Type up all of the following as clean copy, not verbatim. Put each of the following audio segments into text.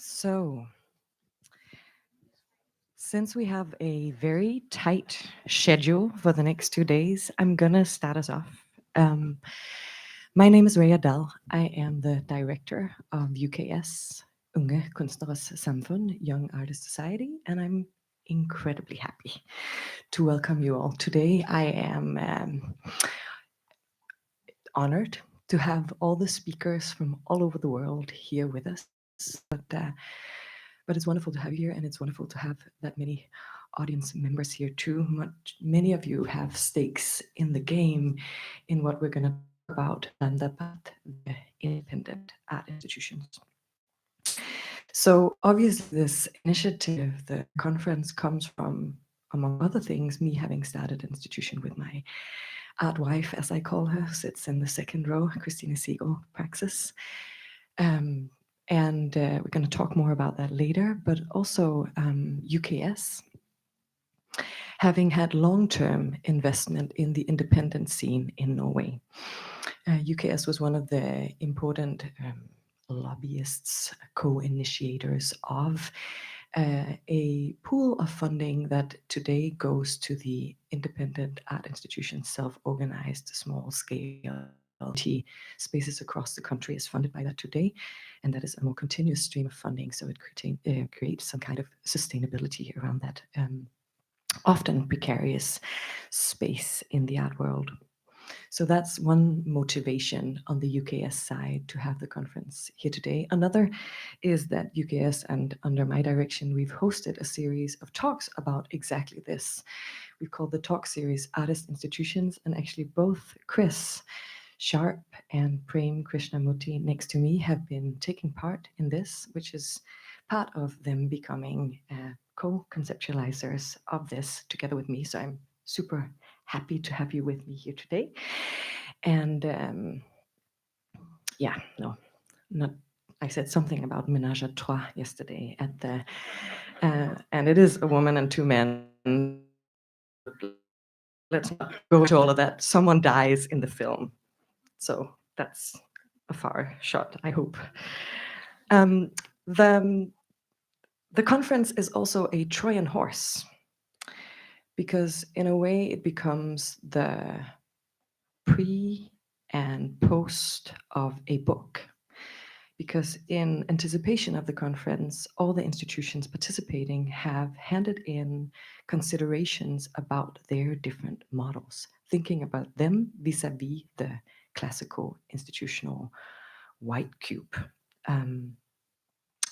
So, since we have a very tight schedule for the next 2 days, I'm gonna start us off. My name is Rhea Dall. I am the director of UKS, Unge Kunstneres Samfund, Young Artist Society, and I'm incredibly happy to welcome you all. Today, I am honored to have all the speakers from all over the world here with us. But it's wonderful to have you here, and it's wonderful to have that many audience members here too. Many of you have stakes in the game in what we're going to talk about, and about the independent art institutions. So obviously this initiative, the conference, comes from, among other things, me having started an institution with my art wife, as I call her, sits in the second row, Christina Siegel, Praxis. And we're going to talk more about that later, but also UKS, having had long-term investment in the independent scene in Norway. UKS was one of the important lobbyists, co-initiators of a pool of funding that today goes to the independent art institutions, self-organized, small-scale spaces across the country is funded by that today, and that is a more continuous stream of funding, so it creates some kind of sustainability around that often precarious space in the art world. So that's one motivation on the UKS side to have the conference here today. Another is that UKS, and under my direction, we've hosted a series of talks about exactly this. We've called the talk series Artist Institutions, and actually both Chris Sharp and Prem Krishnamurthy next to me have been taking part in this, which is part of them becoming co-conceptualizers of this together with me. So I'm super happy to have you with me here today. And I said something about ménage à trois yesterday at the, and it is a woman and two men. Let's not go into all of that. Someone dies in the film. So that's a far shot, I hope. The conference is also a Trojan horse, because in a way it becomes the pre and post of a book. Because in anticipation of the conference, all the institutions participating have handed in considerations about their different models, thinking about them vis-a-vis the classical institutional white cube. And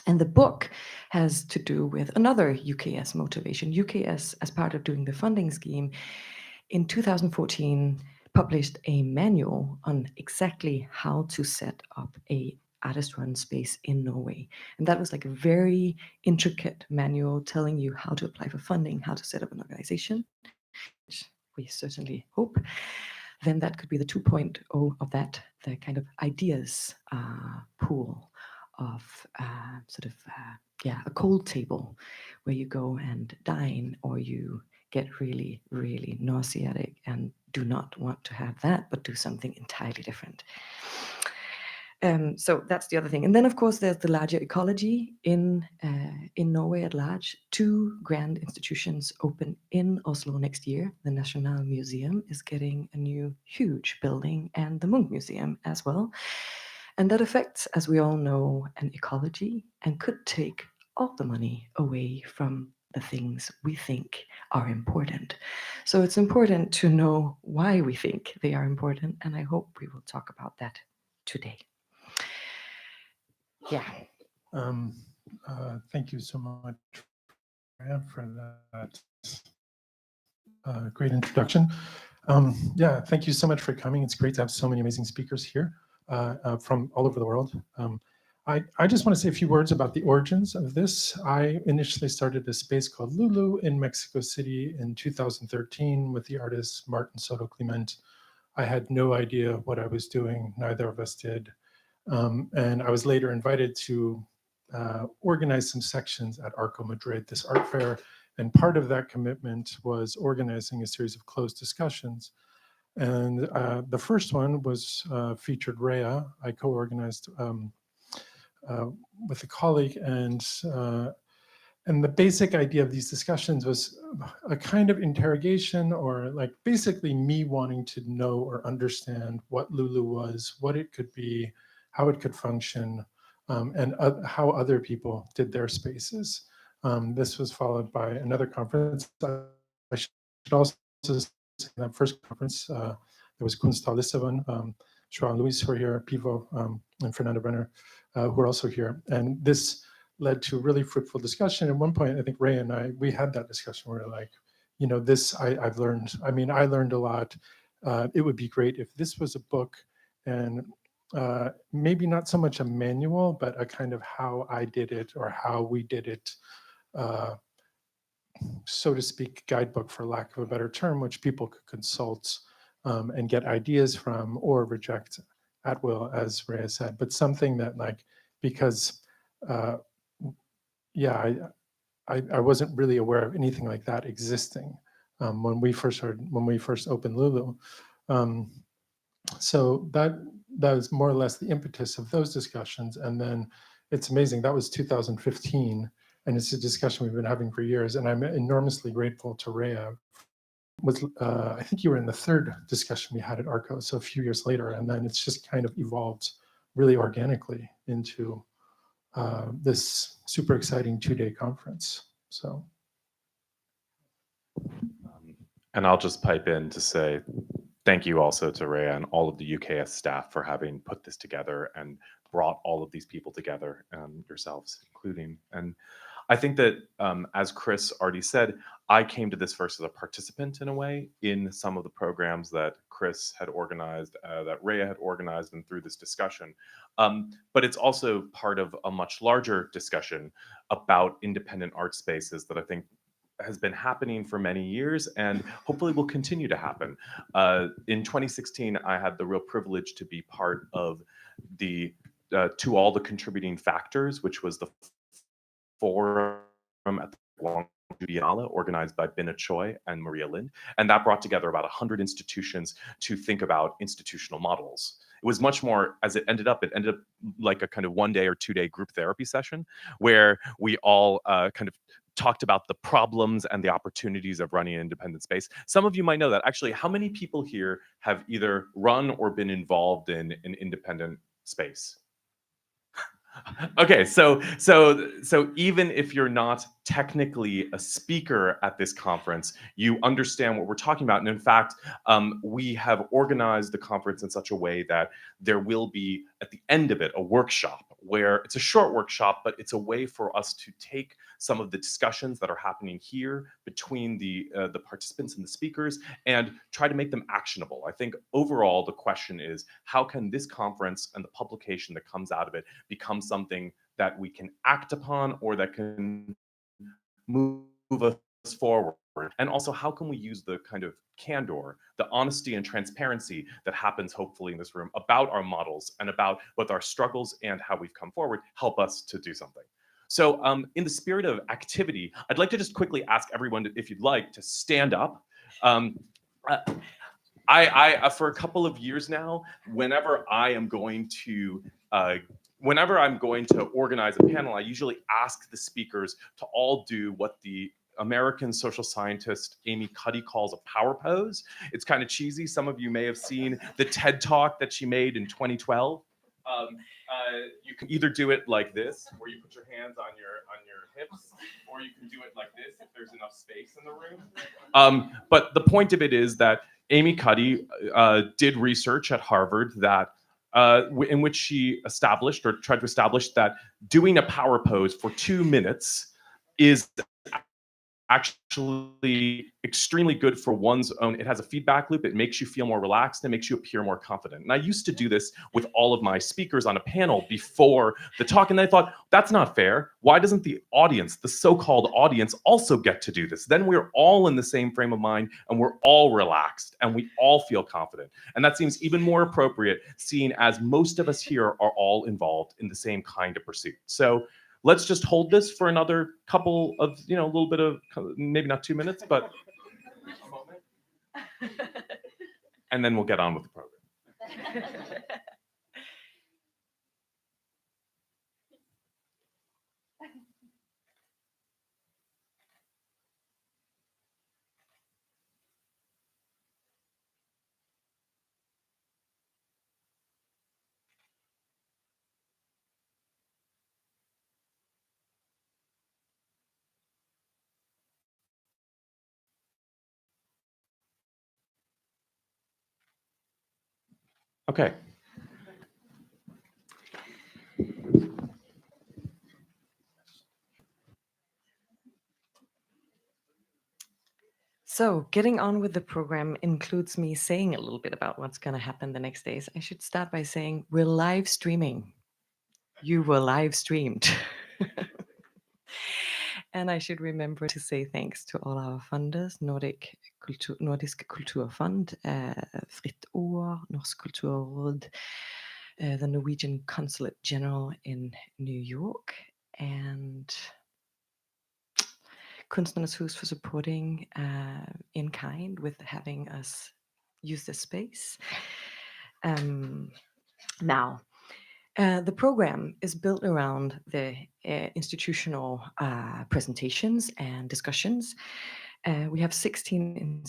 the book has to do with another UKS motivation. UKS, as part of doing the funding scheme, in 2014 published a manual on exactly how to set up a artist-run space in Norway. And that was like a very intricate manual telling you how to apply for funding, how to set up an organization, which we certainly hope. Then that could be the 2.0 of that, the kind of ideas pool of a cold table where you go and dine, or you get really, really nauseatic and do not want to have that, but do something entirely different. So that's the other thing. And then, of course, there's the larger ecology in Norway at large. 2 grand institutions open in Oslo next year. The National Museum is getting a new huge building, and the Munch Museum as well. And that affects, as we all know, an ecology, and could take all the money away from the things we think are important. So it's important to know why we think they are important, and I hope we will talk about that today. Yeah. Thank you so much, Prem, for that great introduction. Yeah, thank you so much for coming. It's great to have so many amazing speakers here from all over the world. I just want to say a few words about the origins of this. I initially started a space called Lulu in Mexico City in 2013 with the artist Martin Soto Clement. I had no idea what I was doing, neither of us did. And I was later invited to organize some sections at Arco Madrid, this art fair. And part of that commitment was organizing a series of closed discussions. And the first one was featured Rhea. I co-organized with a colleague, and the basic idea of these discussions was a kind of interrogation, or like basically me wanting to know or understand what Lulu was, what it could be, how it could function, and how other people did their spaces. This was followed by another conference. I should also say that first conference, there was Kunsthal Lissabon, João and Luis who are here, Pivô, and Fernanda Brenner, who are also here. And this led to a really fruitful discussion. At one point, I think Rhea and I, we had that discussion where like, you know, this I've learned, I mean, I learned a lot. It would be great if this was a book, and maybe not so much a manual, but a kind of how I did it or how we did it, so to speak, guidebook, for lack of a better term, which people could consult and get ideas from or reject at will, as Rhea said, but something that like, because yeah, I wasn't really aware of anything like that existing when we first opened Lulu. So that was more or less the impetus of those discussions. And then it's amazing, that was 2015, and it's a discussion we've been having for years. And I'm enormously grateful to Rhea. I think you were in the third discussion we had at ARCO, so a few years later, and then it's just kind of evolved really organically into this super exciting 2-day conference. So. And I'll just pipe in to say thank you also to Rhea and all of the UKS staff for having put this together and brought all of these people together, yourselves including. And I think that, as Chris already said, I came to this first as a participant in a way in some of the programs that Chris had organized, that Rhea had organized, and through this discussion. But it's also part of a much larger discussion about independent art spaces that I think has been happening for many years and hopefully will continue to happen. In 2016, I had the real privilege to be part of the To All the Contributing Factors, which was the forum at the Guangzhou organized by Bina Choi and Maria Lind. And that brought together about 100 institutions to think about institutional models. It was much more, as it ended up like a kind of 1-day or 2-day group therapy session where we all kind of talked about the problems and the opportunities of running an independent space. Some of you might know that. Actually, how many people here have either run or been involved in an independent space? Okay, so even if you're not technically a speaker at this conference, you understand what we're talking about. And in fact, we have organized the conference in such a way that there will be, at the end of it, a workshop where it's a short workshop, but it's a way for us to take some of the discussions that are happening here between the participants and the speakers and try to make them actionable. I think overall, the question is, how can this conference and the publication that comes out of it become something that we can act upon or that can move us forward? And also, how can we use the kind of candor, the honesty and transparency that happens hopefully in this room about our models and about both our struggles and how we've come forward, help us to do something? So in the spirit of activity, I'd like to just quickly ask everyone, if you'd like, to stand up. I for a couple of years now, whenever I'm going to organize a panel, I usually ask the speakers to all do what the American social scientist Amy Cuddy calls a power pose. It's kind of cheesy. Some of you may have seen the TED Talk that she made in 2012. You can either do it like this, where you put your hands on your hips, or you can do it like this if there's enough space in the room. But the point of it is that Amy Cuddy did research at Harvard that in which she established or tried to establish that doing a power pose for 2 minutes is actually extremely good for one's own. It has a feedback loop. It makes you feel more relaxed and makes you appear more confident. And I used to do this with all of my speakers on a panel before the talk. And I thought, that's not fair. Why doesn't the audience, the so-called audience, also get to do this? Then we're all in the same frame of mind and we're all relaxed and we all feel confident. And that seems even more appropriate, seeing as most of us here are all involved in the same kind of pursuit. So let's just hold this for another couple of, a little bit of, maybe not 2 minutes, but a moment. And then we'll get on with the program. Okay. So getting on with the program includes me saying a little bit about what's going to happen the next days. I should start by saying we're live streaming. You were live streamed. And I should remember to say thanks to all our funders, Nordisk Kulturfond, Fritt Ord, Norsk Kulturråd, the Norwegian Consulate General in New York, and Kunstnernes Hus for supporting in kind with having us use this space. Now, the program is built around the institutional presentations and discussions. We have 16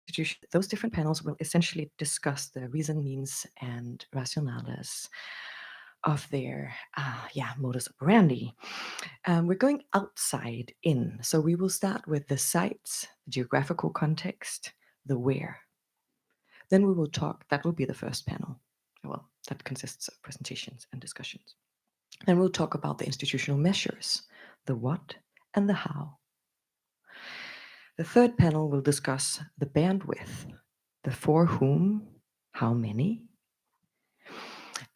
institutions. Those different panels will essentially discuss the reason, means, and rationales of their modus operandi. We're going outside in. So we will start with the sites, the geographical context, the where. Then we will talk, that will be the first panel. Well, that consists of presentations and discussions. Then we'll talk about the institutional measures, the what and the how. The third panel will discuss the bandwidth, the for whom, how many.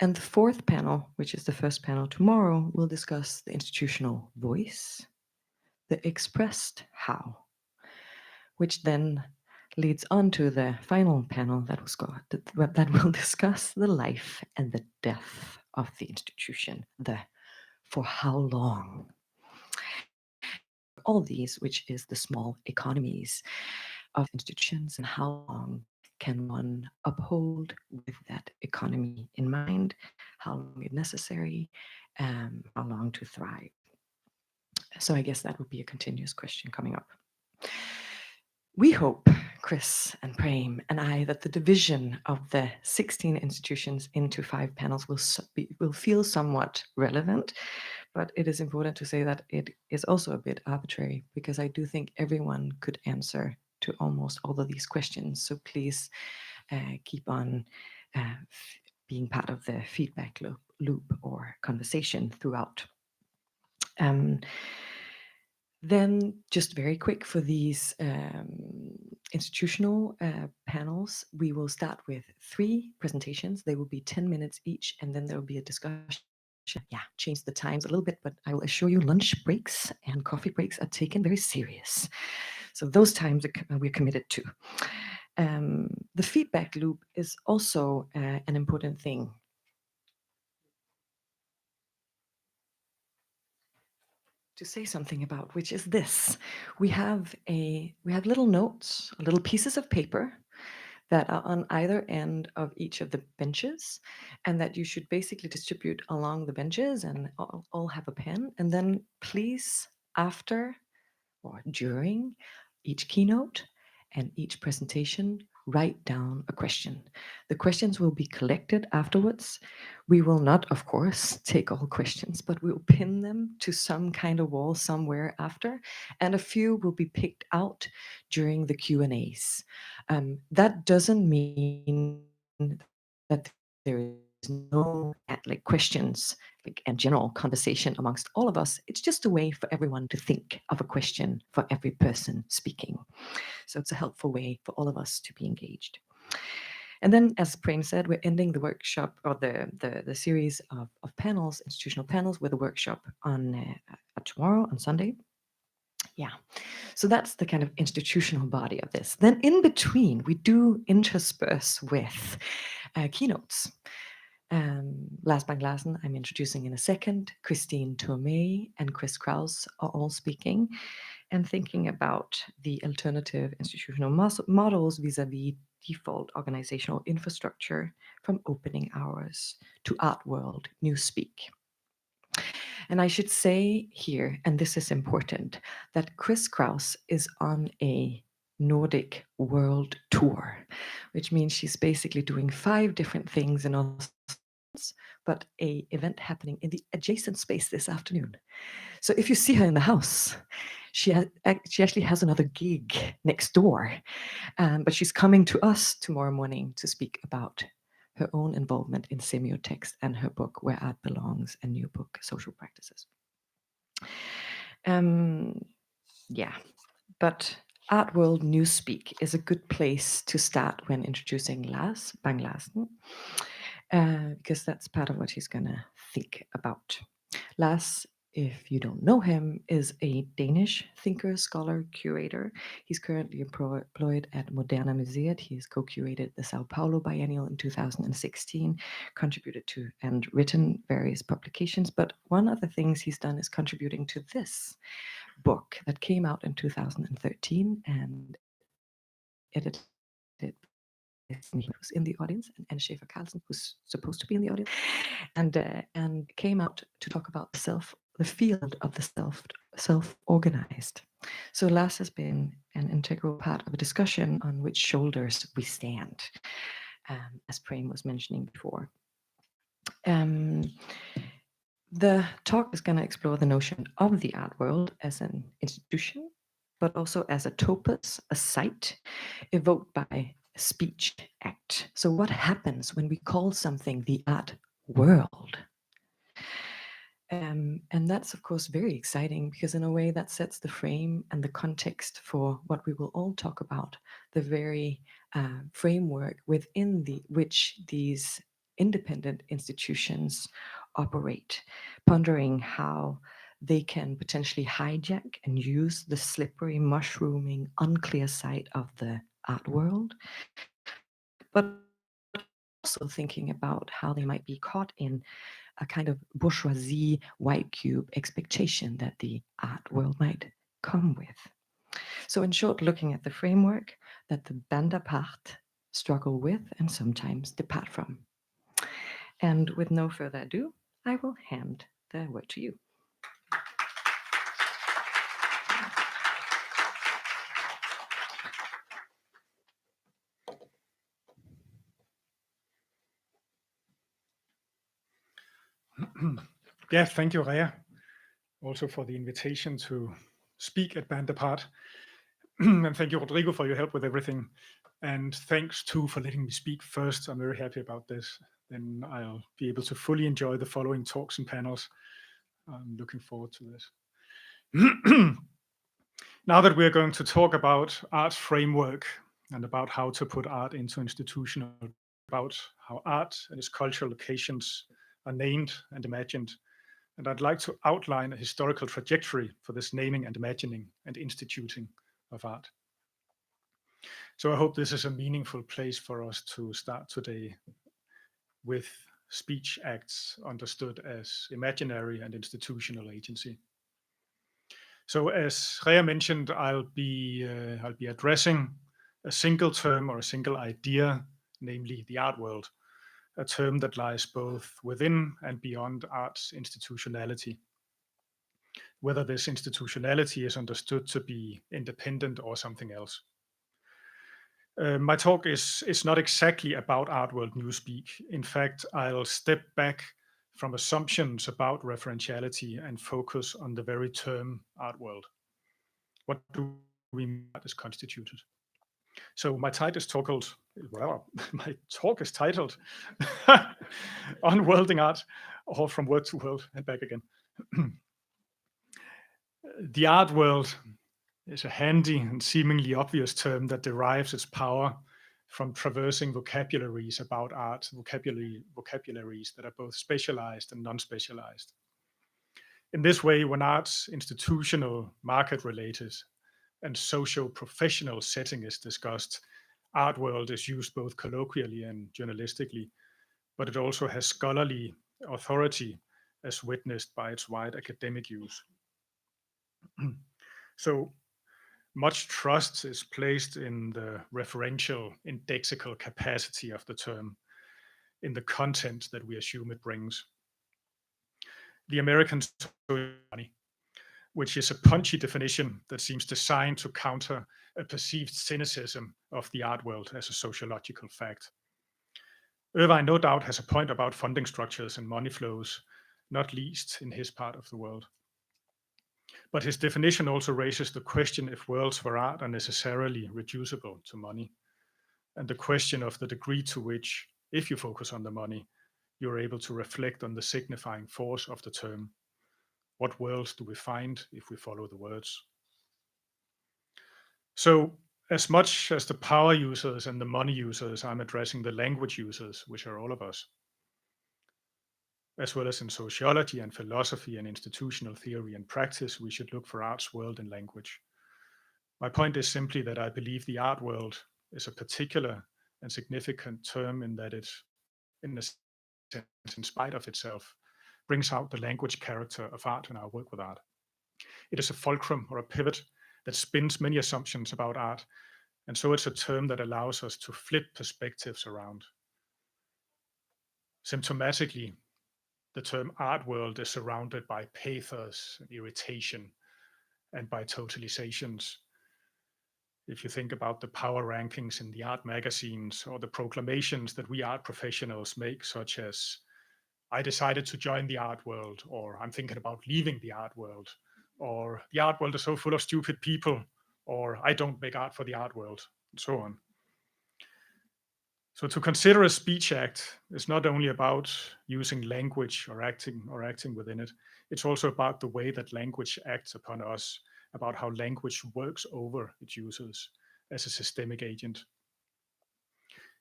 And the fourth panel, which is the first panel tomorrow, will discuss the institutional voice, the expressed how, which then leads on to the final panel that will discuss the life and the death of the institution, the for how long. All these, which is the small economies of institutions and how long can one uphold with that economy in mind, how long is necessary, how long to thrive. So I guess that would be a continuous question coming up. We hope, Chris and Prem and I, that the division of the 16 institutions into 5 panels will feel somewhat relevant, but it is important to say that it is also a bit arbitrary because I do think everyone could answer to almost all of these questions. So please keep on being part of the feedback loop or conversation throughout. Then just very quick for these institutional panels, we will start with 3 presentations. They will be 10 minutes each, and then there will be a discussion. Yeah, change the times a little bit, but I will assure you lunch breaks and coffee breaks are taken very serious. So those times we're committed to. The feedback loop is also an important thing. To say something about, which is this. We have little notes, little pieces of paper that are on either end of each of the benches and that you should basically distribute along the benches and all have a pen. And then please, after or during each keynote and each presentation, write down a question. The questions will be collected afterwards. We will not, of course, take all questions, but we'll pin them to some kind of wall somewhere after, and a few will be picked out during the Q&As. That doesn't mean that there is no questions and general conversation amongst all of us. It's just a way for everyone to think of a question for every person speaking. So it's a helpful way for all of us to be engaged. And then, as Prem said, we're ending the workshop or the series of panels, institutional panels, with a workshop on tomorrow, on Sunday. Yeah, so that's the kind of institutional body of this. Then in between, we do intersperse with keynotes. Last by LARSEN, I'm introducing in a second. Christine Tourmé and Chris Kraus are all speaking and thinking about the alternative institutional models vis-a-vis default organizational infrastructure from opening hours to art world newspeak. And I should say here, and this is important, that Chris Kraus is on a Nordic world tour, which means she's basically doing 5 different things in all, but a event happening in the adjacent space this afternoon. So if you see her in the house, she actually has another gig next door, but she's coming to us tomorrow morning to speak about her own involvement in semiotext and her book Where Art Belongs, a new book, Social Practices. Yeah, but Art World Newspeak is a good place to start when introducing LARS, Bang Larsen, because that's part of what he's going to think about. LARS, if you don't know him, is a Danish thinker, scholar, curator. He's currently employed at Moderna Museet. He has co-curated the Sao Paulo Biennial in 2016, contributed to and written various publications. But one of the things he's done is contributing to this book that came out in 2013 and edited who's in the audience, and Schaefer Carlsen, who's supposed to be in the audience, and came out to talk about the field of the self-organized. So LARS has been an integral part of a discussion on which shoulders we stand, as Prem was mentioning before. The talk is going to explore the notion of the art world as an institution, but also as a topos, a site, evoked by a speech act. So what happens when we call something the art world? And that's, of course, very exciting because in a way that sets the frame and the context for what we will all talk about, the very framework within which these independent institutions operate, pondering how they can potentially hijack and use the slippery, mushrooming, unclear side of the art world, but also thinking about how they might be caught in a kind of bourgeoisie white cube expectation that the art world might come with. So in short, looking at the framework that the Bande part struggle with and sometimes depart from. And with no further ado, I will hand the word to you. Yeah, thank you, Rhea, also for the invitation to speak at Bande Part. And thank you, Rodrigo, for your help with everything. And thanks too for letting me speak first. I'm very happy about this. Then I'll be able to fully enjoy the following talks and panels. I'm looking forward to this. Now that we're going to talk about art framework and about how to put art into institutional, about how art and its cultural locations are named and imagined. And I'd like to outline a historical trajectory for this naming and imagining and instituting of art. So I hope this is a meaningful place for us to start today with speech acts understood as imaginary and institutional agency. So as Rhea mentioned, I'll be addressing a single term or a single idea, namely the art world, a term that lies both within and beyond art's institutionality. Whether this institutionality is understood to be independent or something else. My talk is not exactly about art world newspeak. In fact, I'll step back from assumptions about referentiality and focus on the very term art world. What do we mean by is constituted? So my talk is titled Unworlding Art, or From Word to World and Back Again. The art world is a handy and seemingly obvious term that derives its power from traversing vocabularies about art, vocabularies that are both specialized and non-specialized. In this way, when art's institutional, market-related, and socio-professional setting is discussed, art world is used both colloquially and journalistically, but it also has scholarly authority as witnessed by its wide academic use. So much trust is placed in the referential, indexical capacity of the term, in the content that we assume it brings. the American money, which is a punchy definition that seems designed to counter a perceived cynicism of the art world as a sociological fact. Irvine no doubt has a point about funding structures and money flows, not least in his part of the world. But his definition also raises the question if worlds for art are necessarily reducible to money, and the question of the degree to which, if you focus on the money, you're able to reflect on the signifying force of the term. What worlds do we find if we follow the words? So, as much as the power users and the money users, I'm addressing the language users, which are all of us. As well as in sociology and philosophy and institutional theory and practice, we should look for art's world in language. My point is simply that I believe the art world is a particular and significant term in that it, in a sense, in spite of itself, brings out the language character of art in our work with art. It is a fulcrum or a pivot that spins many assumptions about art, and so it's a term that allows us to flip perspectives around. Symptomatically, the term art world is surrounded by pathos and irritation and by totalizations. If you think about the power rankings in the art magazines or the proclamations that we art professionals make, such as, I decided to join the art world, or I'm thinking about leaving the art world, or the art world is so full of stupid people, or I don't make art for the art world, and so on. So to consider a speech act is not only about using language or acting within it, it's also about the way that language acts upon us, about how language works over its users as a systemic agent.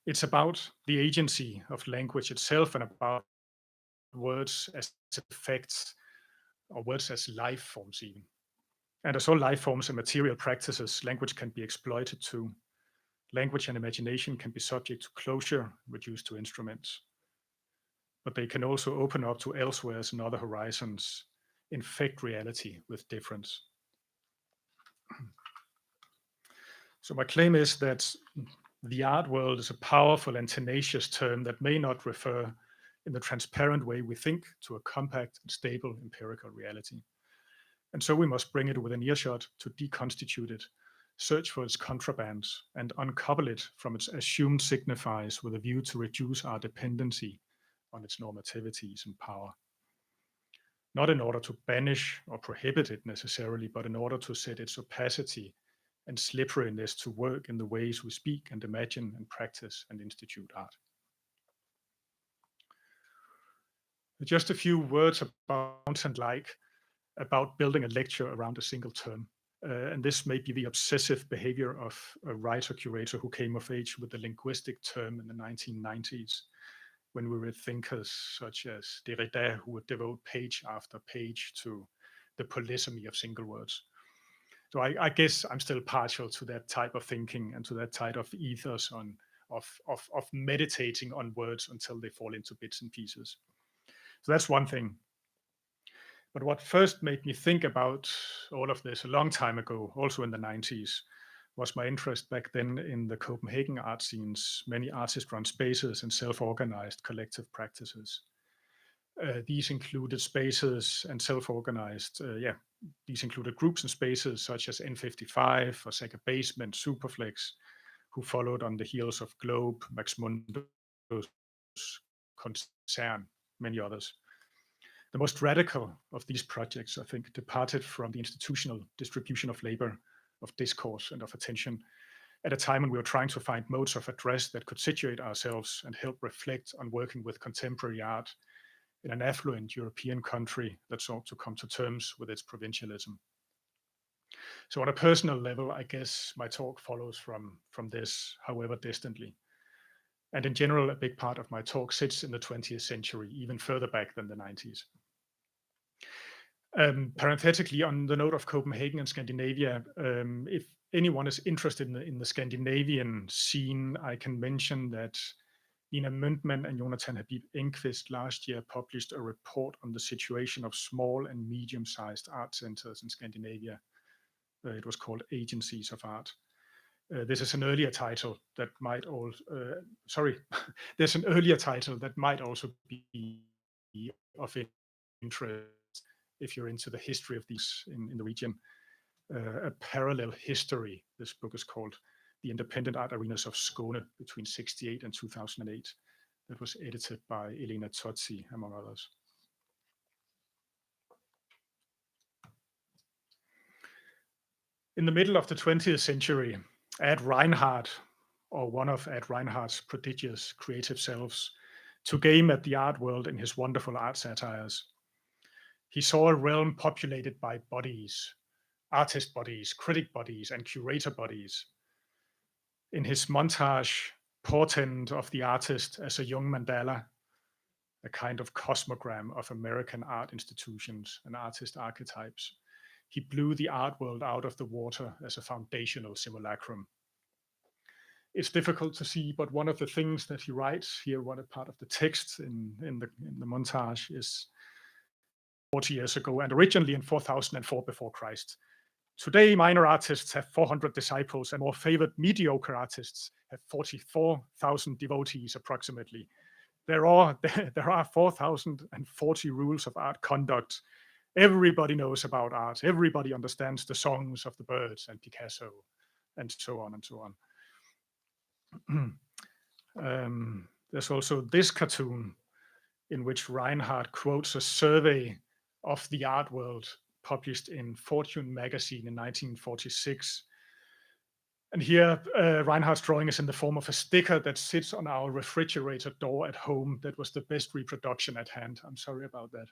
It's about the agency of language itself and about words as effects or words as life forms even. And as all life forms and material practices, language can be exploited too. Language and imagination can be subject to closure, reduced to instruments. But they can also open up to elsewheres and other horizons, infect reality with difference. So my claim is that the art world is a powerful and tenacious term that may not refer in the transparent way we think to a compact and stable empirical reality. And so we must bring it within earshot to deconstitute it, search for its contrabands, and uncouple it from its assumed signifiers with a view to reduce our dependency on its normativities and power. Not in order to banish or prohibit it necessarily, but in order to set its opacity and slipperiness to work in the ways we speak and imagine and practice and institute art. Just a few words about building a lecture around a single term. And this may be the obsessive behavior of a writer-curator who came of age with the linguistic term in the 1990s, when we read thinkers such as Derrida, who would devote page after page to the polysemy of single words. So I guess I'm still partial to that type of thinking and to that type of ethos of meditating on words until they fall into bits and pieces. So that's one thing. But what first made me think about all of this a long time ago, also in the 90s, was my interest back then in the Copenhagen art scene's many artist-run spaces and self-organized collective practices. These included spaces and self-organized, these included groups and spaces such as N55, Osaka Basement, Superflex, who followed on the heels of Globe, Max Mundo's Concern, many others. The most radical of these projects, I think, departed from the institutional distribution of labor, of discourse, and of attention at a time when we were trying to find modes of address that could situate ourselves and help reflect on working with contemporary art in an affluent European country that sought to come to terms with its provincialism. So on a personal level, I guess my talk follows from this, however distantly. And in general, a big part of my talk sits in the 20th century, even further back than the 90s. Parenthetically, on the note of Copenhagen and Scandinavia, if anyone is interested in the Scandinavian scene, I can mention that Nina Muntman and Jonathan Habib Enquist last year published a report on the situation of small and medium-sized art centers in Scandinavia. It was called Agencies of Art. This is an earlier title that might also, there's an earlier title that might also be of interest if you're into the history of these in the region. A parallel history, this book is called The Independent Art Arenas of Skåne between 1968 and 2008. That was edited by Elena Tozzi, among others. In the middle of the 20th century, Ad Reinhardt, or one of Ad Reinhardt's prodigious creative selves, took aim at the art world in his wonderful art satires. He saw a realm populated by bodies, artist bodies, critic bodies, and curator bodies. In his montage, Portent of the Artist as a Young Mandala, a kind of cosmogram of American art institutions and artist archetypes, he blew the art world out of the water as a foundational simulacrum. It's difficult to see, but one of the things that he writes here, one part of the text in the montage, is 40 years ago, and originally in 4004 before Christ. Today, minor artists have 400 disciples, and more favored mediocre artists have 44,000 devotees approximately. There are 4,040 rules of art conduct. Everybody knows about art. Everybody understands the songs of the birds and Picasso, and so on and so on. There's also this cartoon in which Reinhardt quotes a survey of the art world published in Fortune magazine in 1946. And here, Reinhardt's drawing is in the form of a sticker that sits on our refrigerator door at home. That was the best reproduction at hand. I'm sorry about that.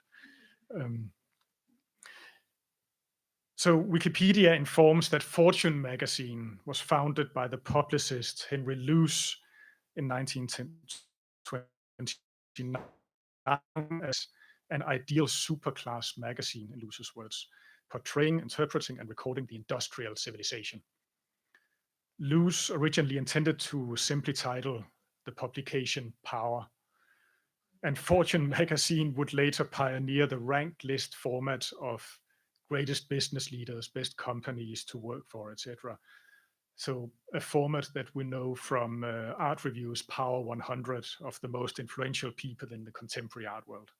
So Wikipedia informs that Fortune magazine was founded by the publicist Henry Luce in 1929 as an ideal superclass magazine, in Luce's words, portraying, interpreting, and recording the industrial civilization. Luce originally intended to simply title the publication Power, and Fortune magazine would later pioneer the ranked list format of greatest business leaders, best companies to work for, etc. So a format that we know from art reviews, Power 100 of the most influential people in the contemporary art world.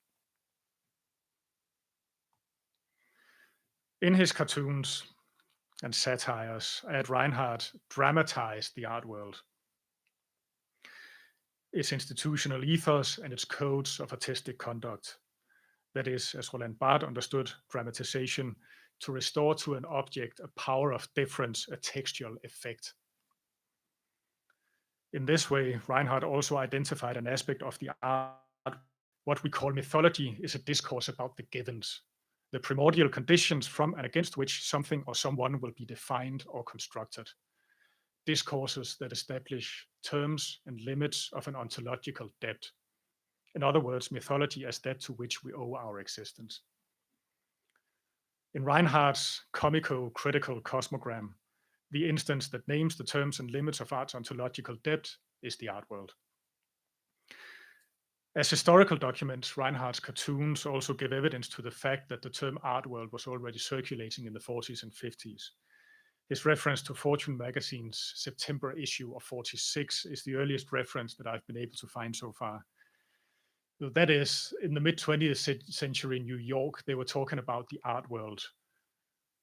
In his cartoons and satires, Ad Reinhardt dramatized the art world, its institutional ethos and its codes of artistic conduct. That is, as Roland Barthes understood dramatization, to restore to an object a power of difference, a textual effect. In this way, Reinhardt also identified an aspect of the art. What we call mythology is a discourse about the givens, the primordial conditions from and against which something or someone will be defined or constructed. Discourses that establish terms and limits of an ontological depth. In other words, mythology as that to which we owe our existence. In Reinhardt's comico-critical cosmogram, the instance that names the terms and limits of art's ontological depth is the art world. As historical documents, Reinhardt's cartoons also give evidence to the fact that the term art world was already circulating in the 40s and 50s. His reference to Fortune magazine's September issue of 46 is the earliest reference that I've been able to find so far. So that is, in the mid-20th century in New York, they were talking about the art world,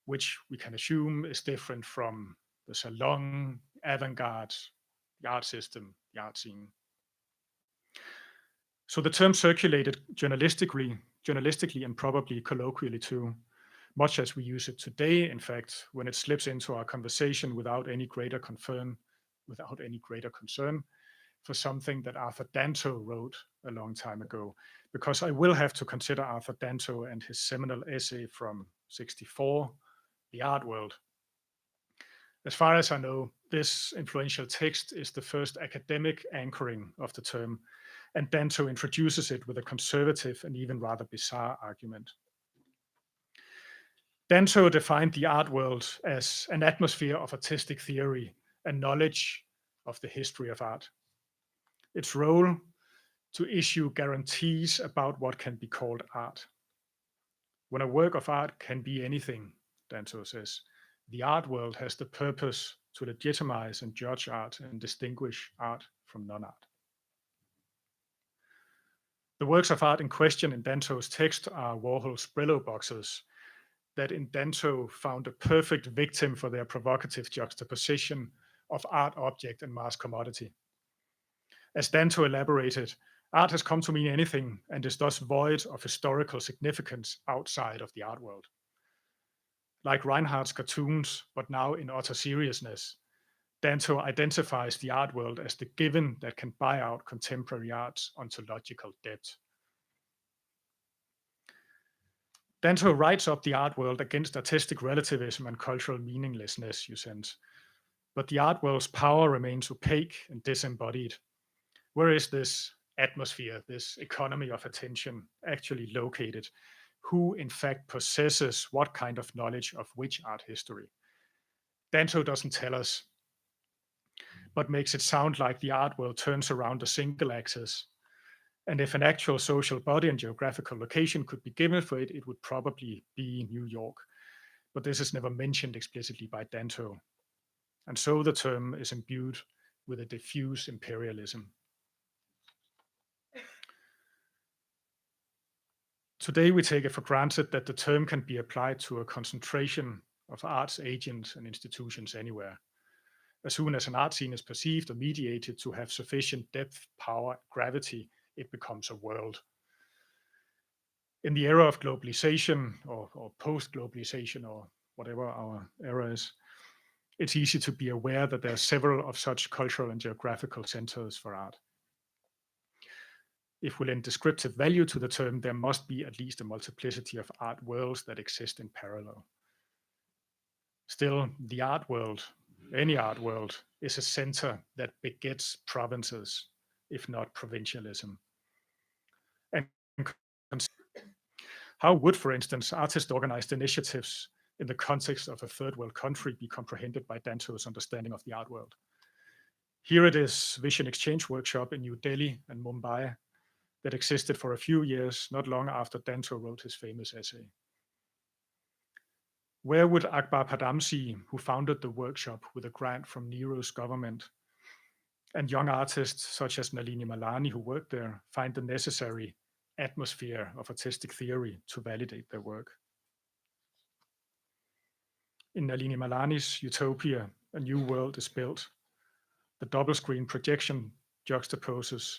which we can assume is different from the salon, avant-garde, the art system, the art scene. So the term circulated journalistically and probably colloquially too, much as we use it today, in fact, when it slips into our conversation without any greater concern for something that Arthur Danto wrote a long time ago, because I will have to consider Arthur Danto and his seminal essay from '64, The Art World. As far as I know, this influential text is the first academic anchoring of the term, and Danto introduces it with a conservative and even rather bizarre argument. Danto defined the art world as an atmosphere of artistic theory and knowledge of the history of art. Its role to issue guarantees about what can be called art. When a work of art can be anything, Danto says, the art world has the purpose to legitimize and judge art and distinguish art from non-art. The works of art in question in Danto's text are Warhol's Brillo boxes that in Danto found a perfect victim for their provocative juxtaposition of art object and mass commodity. As Danto elaborated, art has come to mean anything and is thus void of historical significance outside of the art world. Like Reinhardt's cartoons, but now in utter seriousness, Danto identifies the art world as the given that can buy out contemporary art's ontological debt. Danto writes up the art world against artistic relativism and cultural meaninglessness, you sense. But the art world's power remains opaque and disembodied. Where is this atmosphere, this economy of attention actually located? Who in fact possesses what kind of knowledge of which art history? Danto doesn't tell us, but makes it sound like the art world turns around a single axis. And if an actual social body and geographical location could be given for it, it would probably be New York. But this is never mentioned explicitly by Danto. And so the term is imbued with a diffuse imperialism. Today, we take it for granted that the term can be applied to a concentration of arts agents and institutions anywhere. As soon as an art scene is perceived or mediated to have sufficient depth, power, gravity, it becomes a world. In the era of globalization or post-globalization or whatever our era is, it's easy to be aware that there are several of such cultural and geographical centers for art. If we lend descriptive value to the term, there must be at least a multiplicity of art worlds that exist in parallel. Still, the art world, any art world, is a center that begets provinces, if not provincialism. And how would, for instance, artist-organized initiatives in the context of a third world country be comprehended by Danto's understanding of the art world? Here it is Vision Exchange Workshop in New Delhi and Mumbai that existed for a few years, not long after Danto wrote his famous essay. Where would Akbar Padamsee, who founded the workshop with a grant from Nero's government, and young artists such as Nalini Malani, who worked there, find the necessary atmosphere of artistic theory to validate their work? In Nalini Malani's Utopia, a new world is built. The double-screen projection juxtaposes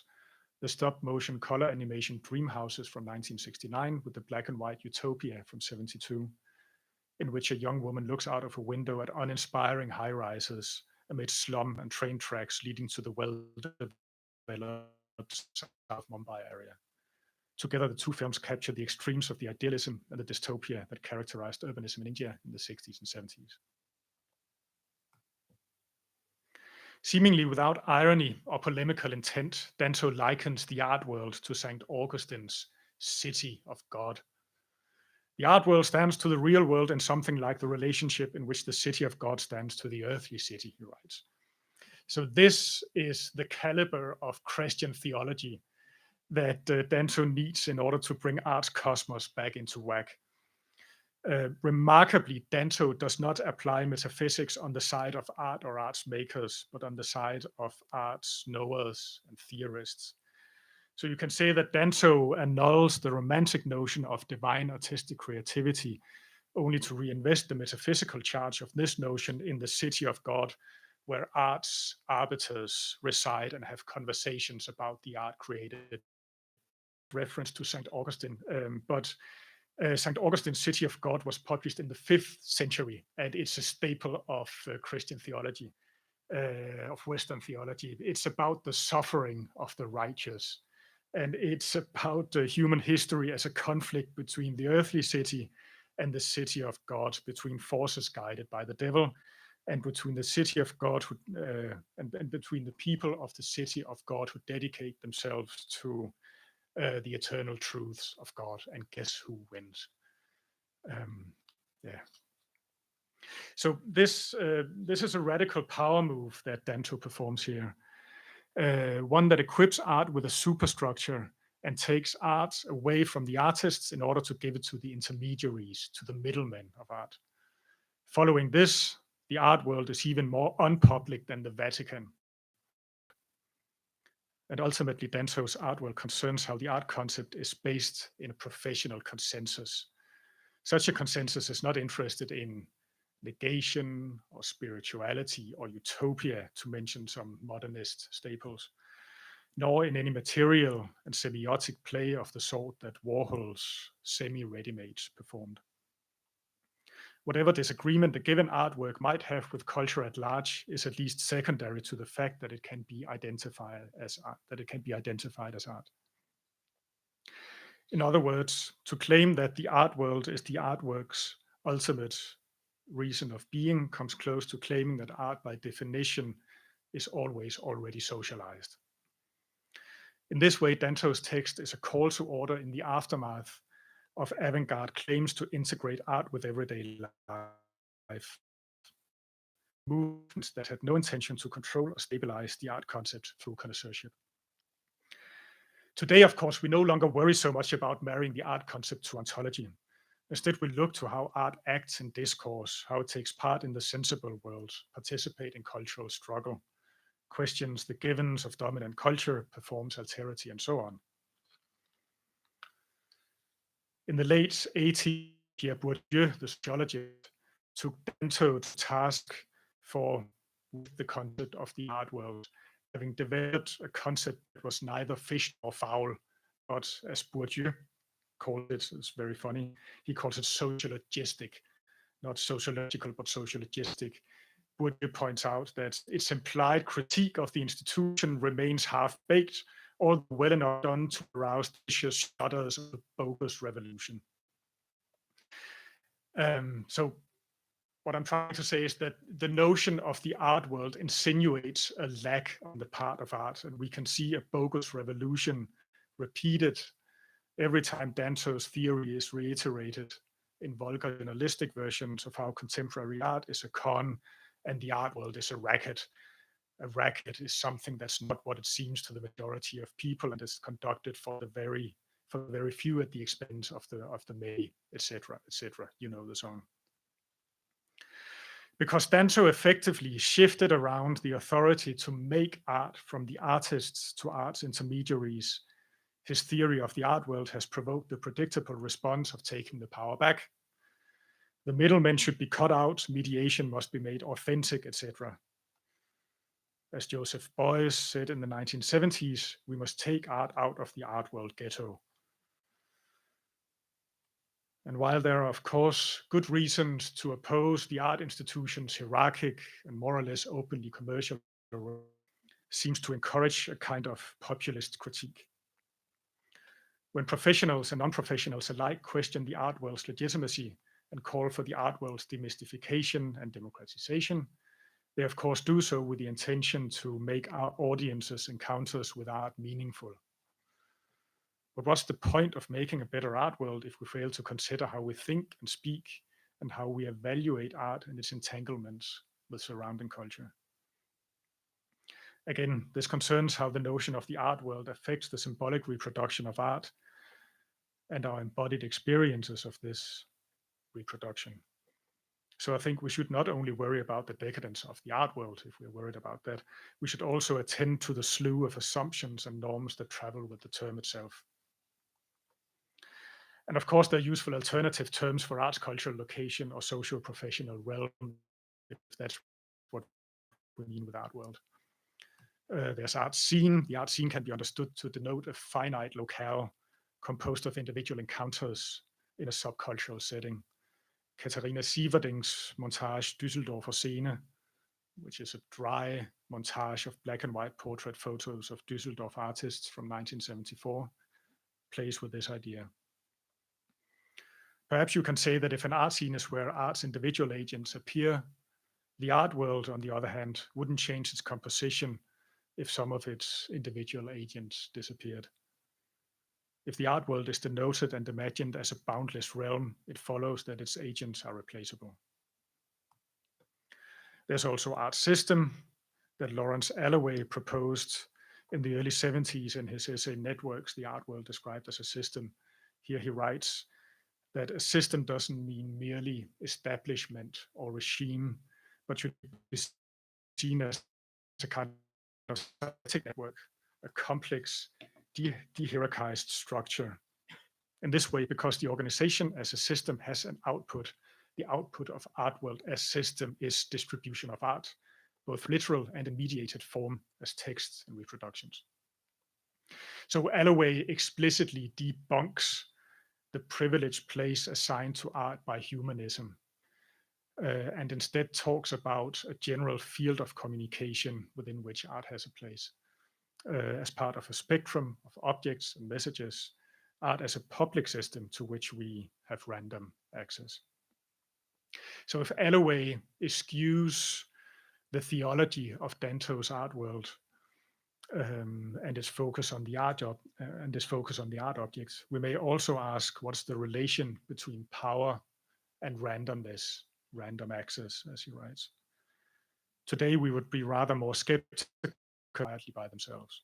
the stop-motion color animation Dream Houses from 1969 with the black and white Utopia from 72, in which a young woman looks out of a window at uninspiring high-rises amid slum and train tracks leading to the well-developed South Mumbai area. Together, the two films capture the extremes of the idealism and the dystopia that characterized urbanism in India in the 60s and 70s. Seemingly without irony or polemical intent, Danto likens the art world to St. Augustine's city of God. The art world stands to the real world in something like the relationship in which the city of God stands to the earthly city, he writes. So this is the caliber of Christian theology that Danto needs in order to bring art's cosmos back into whack. Remarkably, Danto does not apply metaphysics on the side of art or art's makers, but on the side of art's knowers and theorists. So you can say that Danto annuls the romantic notion of divine artistic creativity, only to reinvest the metaphysical charge of this notion in the city of God, where art's arbiters reside and have conversations about the art created. Reference to St. Augustine, but St. Augustine's City of God was published in the 5th century, and it's a staple of Christian theology, of Western theology. It's about the suffering of the righteous, and it's about human history as a conflict between the earthly city and the city of God, between forces guided by the devil, and between the city of God and between the people of the city of God who dedicate themselves to the eternal truths of God. And guess who wins? Yeah. So this is a radical power move that Danto performs here, one that equips art with a superstructure and takes art away from the artists in order to give it to the intermediaries, to the middlemen of art. Following this, the art world is even more unpublic than the Vatican. And ultimately, Danto's art world concerns how the art concept is based in a professional consensus. Such a consensus is not interested in negation or spirituality or utopia, to mention some modernist staples, nor in any material and semiotic play of the sort that Warhol's semi-ready-mades performed. Whatever disagreement a given artwork might have with culture at large is at least secondary to the fact that it can be identified as art. In other words, to claim that the art world is the artwork's ultimate reason of being comes close to claiming that art by definition is always already socialized. In this way, Danto's text is a call to order in the aftermath of avant-garde claims to integrate art with everyday life. Movements that had no intention to control or stabilize the art concept through connoisseurship. Today, of course, we no longer worry so much about marrying the art concept to ontology. Instead, we look to how art acts in discourse, how it takes part in the sensible world, participates in cultural struggle, questions the givens of dominant culture, performs alterity, and so on. In the late 80s, Pierre Bourdieu, the sociologist, took Danto to task for the concept of the art world, having developed a concept that was neither fish nor fowl, but as Bourdieu called it, it's very funny, he calls it sociologistic, not sociological, but sociologistic. Bourdieu points out that its implied critique of the institution remains half-baked, or well enough done to arouse the vicious shudders of the bogus revolution. So what I'm trying to say is that the notion of the art world insinuates a lack on the part of art, and we can see a bogus revolution repeated every time Danto's theory is reiterated in vulgar journalistic versions of how contemporary art is a con and the art world is a racket. A racket is something that's not what it seems to the majority of people and is conducted for the very few at the expense of the many, etc., etc. You know the song. Because Danto effectively shifted around the authority to make art from the artists to art's intermediaries, his theory of the art world has provoked the predictable response of taking the power back. The middlemen should be cut out, mediation must be made authentic, etc. As Joseph Beuys said in the 1970s, we must take art out of the art world ghetto. And while there are, of course, good reasons to oppose the art institution's hierarchic and more or less openly commercial role, seems to encourage a kind of populist critique. When professionals and non-professionals alike question the art world's legitimacy and call for the art world's demystification and democratization, they of course do so with the intention to make our audiences' encounters with art meaningful. But what's the point of making a better art world if we fail to consider how we think and speak and how we evaluate art and its entanglements with surrounding culture? Again, this concerns how the notion of the art world affects the symbolic reproduction of art and our embodied experiences of this reproduction. So I think we should not only worry about the decadence of the art world, if we're worried about that, we should also attend to the slew of assumptions and norms that travel with the term itself. And of course, there are useful alternative terms for arts, cultural location, or socio-professional realm, if that's what we mean with art world. There's art scene. The art scene can be understood to denote a finite locale composed of individual encounters in a subcultural setting. Katharina Sieverding's montage Düsseldorfer Szene, which is a dry montage of black and white portrait photos of Düsseldorf artists from 1974, plays with this idea. Perhaps you can say that if an art scene is where art's individual agents appear, the art world, on the other hand, wouldn't change its composition if some of its individual agents disappeared. If the art world is denoted and imagined as a boundless realm, it follows that its agents are replaceable. There's also art system that Lawrence Alloway proposed in the early 70s in his essay Networks, the Art World Described as a System. Here he writes that a system doesn't mean merely establishment or regime, but should be seen as a kind of static network a complex, de-hierarchized structure. In this way, because the organization as a system has an output, the output of art world as system is distribution of art, both literal and in mediated form as texts and reproductions. So Alloway explicitly debunks the privileged place assigned to art by humanism, and instead talks about a general field of communication within which art has a place. As part of a spectrum of objects and messages, art as a public system to which we have random access. So if Alloway eschews the theology of Danto's art world and its focus on the art objects, we may also ask what's the relation between power and randomness, random access, as he writes. Today we would be rather more skeptical by themselves.